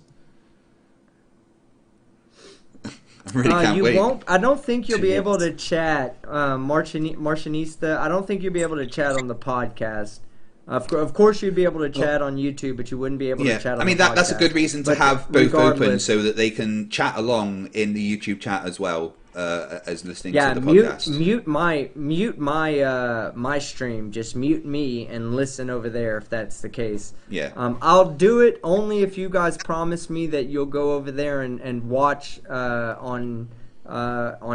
I really can't You wait. won't. I don't think you'll be able to chat, Martianista. I don't think you'll be able to chat on the podcast. Of course, you'd be able to chat on YouTube, but you wouldn't be able to chat on the podcast. That's a good reason to But have both open, regardless- so that they can chat along in the YouTube chat as well as listening to the podcast. mute my stream. Just mute me and listen over there if that's the case. Yeah. I'll do it only if you guys promise me that you'll go over there and watch on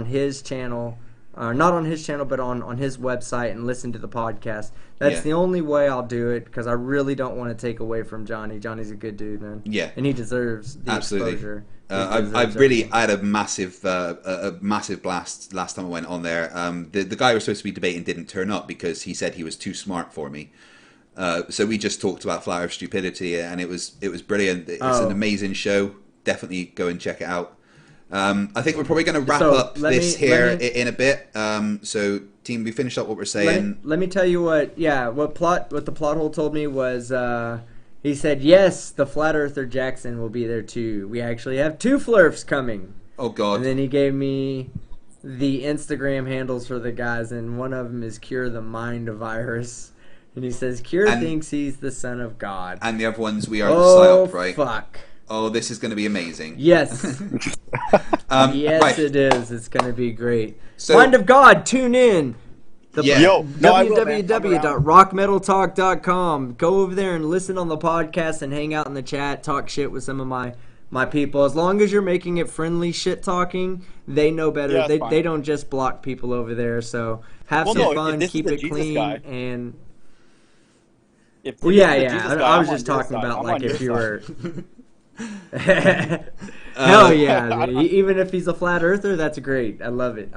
his channel. Not on his channel, but on his website, and listen to the podcast. That's the only way I'll do it, because I really don't want to take away from Johnny. Johnny's a good dude, man. Yeah. And he deserves the exposure. I had a massive blast last time I went on there. The guy we're supposed to be debating didn't turn up because he said he was too smart for me. So we just talked about flat earth stupidity, and it was brilliant. It's an amazing show. Definitely go and check it out. I think we're probably going to wrap up this here in a bit. So, team, we finished up what we're saying. Let me tell you what the plot hole told me was he said, yes, the Flat Earther Jackson will be there too. We actually have 2 Flurfs coming. Oh, God. And then he gave me the Instagram handles for the guys, and one of them is Cure the Mind Virus. And he says, Cure thinks he's the son of God. And the other ones, we are the psyop, right? Fuck. Oh, this is going to be amazing. Yes. Yes, right. it is. It's going to be great. So, Mind of God, tune in. www.rockmetaltalk.com. Go over there and listen on the podcast and hang out in the chat, talk shit with some of my people. As long as you're making it friendly shit talking, they know better. Yeah, they don't just block people over there. So have some fun, keep it clean, and I was just talking about like if you were. Hell yeah! Even if he's a flat earther, that's great. I love it.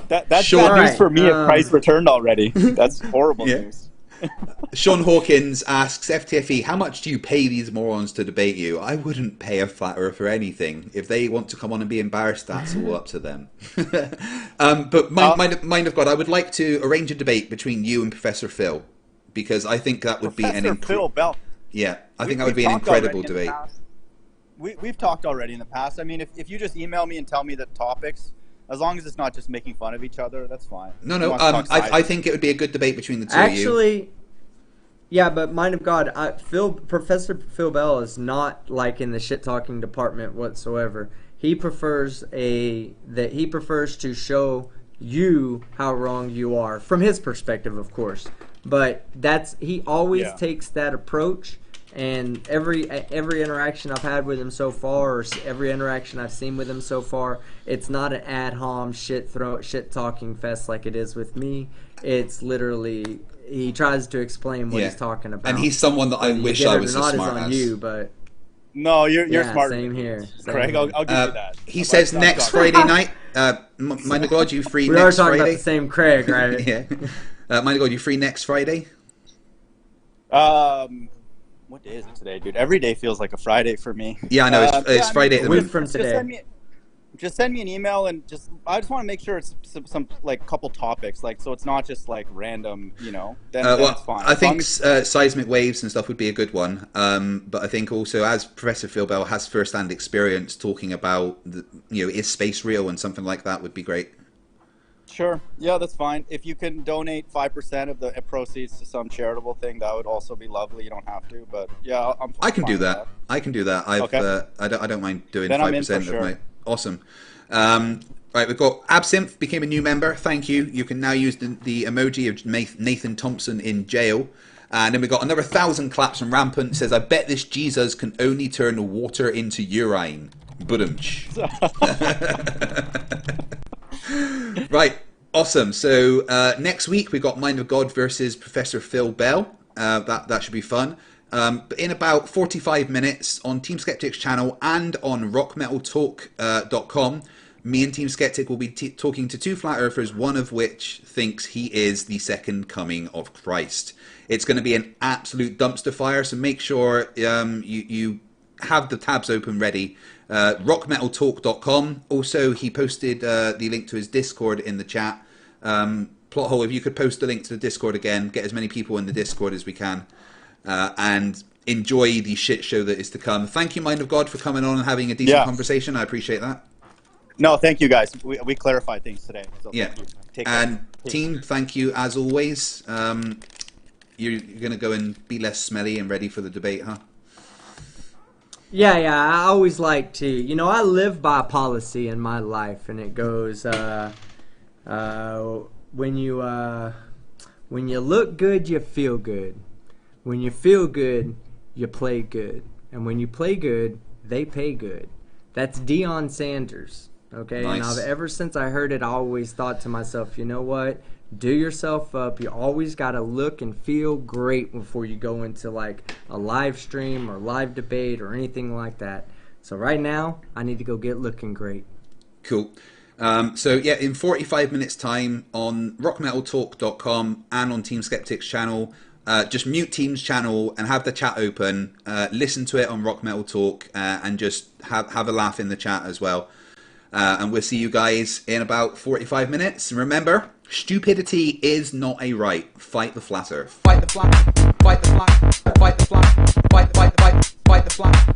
That's bad news for me if Christ returned already. That's horrible news. Sean Hawkins asks, FTFE, how much do you pay these morons to debate you? I wouldn't pay a flat earther anything. If they want to come on and be embarrassed, that's all up to them. But mind of God, I would like to arrange a debate between you and Professor Phil, because I think that would be Phil Bell. Yeah, I think that would be an incredible debate. We've talked already in the past. I mean, if you just email me and tell me the topics, as long as it's not just making fun of each other, that's fine. No. I think it would be a good debate between the two of you. Actually, yeah, but mind of God, Professor Phil Bell is not like in the shit talking department whatsoever. He prefers to show you how wrong you are from his perspective, of course. But he always takes that approach. And every interaction I've had with him so far, or every interaction I've seen with him so far, it's not an ad hom shit talking fest like it is with me. It's literally he tries to explain what he's talking about. And he's someone that I wish I was as smart as. On you, but no, you're smart. Same here, Craig. I'll give you that. He says next Friday night. Mind of God, you free we next Friday? We are talking Friday? about the same Craig, right? Yeah. Mind of God, you free next Friday? What day is it today, dude? Every day feels like a Friday for me. Yeah, I know. It's Friday at the moment. From today. Just send me an email and I just want to make sure it's some like couple topics, like so it's not just like random, Then it's fine. I think seismic waves and stuff would be a good one. But I think also, as Professor Phil Bell has first-hand experience talking about, is space real and something like that would be great. Sure. Yeah, that's fine. If you can donate 5% of the proceeds to some charitable thing, that would also be lovely. You don't have to, but yeah, I can do that. I can do that. I don't mind doing 5% of my. Awesome. Right, we've got Absinthe became a new member. Thank you. You can now use the emoji of Nathan Thompson in jail. And then we got another 1,000 claps from Rampant. Says, I bet this Jesus can only turn water into urine. Budumch. Right, awesome. So next week we got Mind of God versus Professor Phil Bell. That should be fun. But in about 45 minutes on Team Skeptic's channel and on rockmetaltalk.com, me and Team Skeptic will be talking to 2 flat earthers, one of which thinks he is the second coming of Christ. It's going to be an absolute dumpster fire, so make sure you have the tabs open ready. rockmetaltalk.com. Also, he posted the link to his Discord in the chat. Plothole, if you could post the link to the Discord again, get as many people in the Discord as we can, and enjoy the shit show that is to come. Thank you, Mind of God, for coming on and having a decent conversation. I appreciate that. No, thank you, guys. We clarified things today. So Take care. Team, thank you as always. You're going to go and be less smelly and ready for the debate, huh? Yeah, I always like to, I live by a policy in my life, and it goes, when you look good, you feel good. When you feel good, you play good. And when you play good, they pay good. That's Deion Sanders, okay? Nice. And ever since I heard it, I always thought to myself, you know what? Do yourself up. You always got to look and feel great before you go into like a live stream or live debate or anything like that. So right now, I need to go get looking great. Cool. So yeah, in 45 minutes time on rockmetaltalk.com and on Team Skeptic's channel, just mute Team's channel and have the chat open. Listen to it on Rock Metal Talk and just have a laugh in the chat as well. And we'll see you guys in about 45 minutes. Remember, stupidity is not a right. Fight the flat earth. Fight the flat. Fight the flat. Fight the flat. Fight the flat.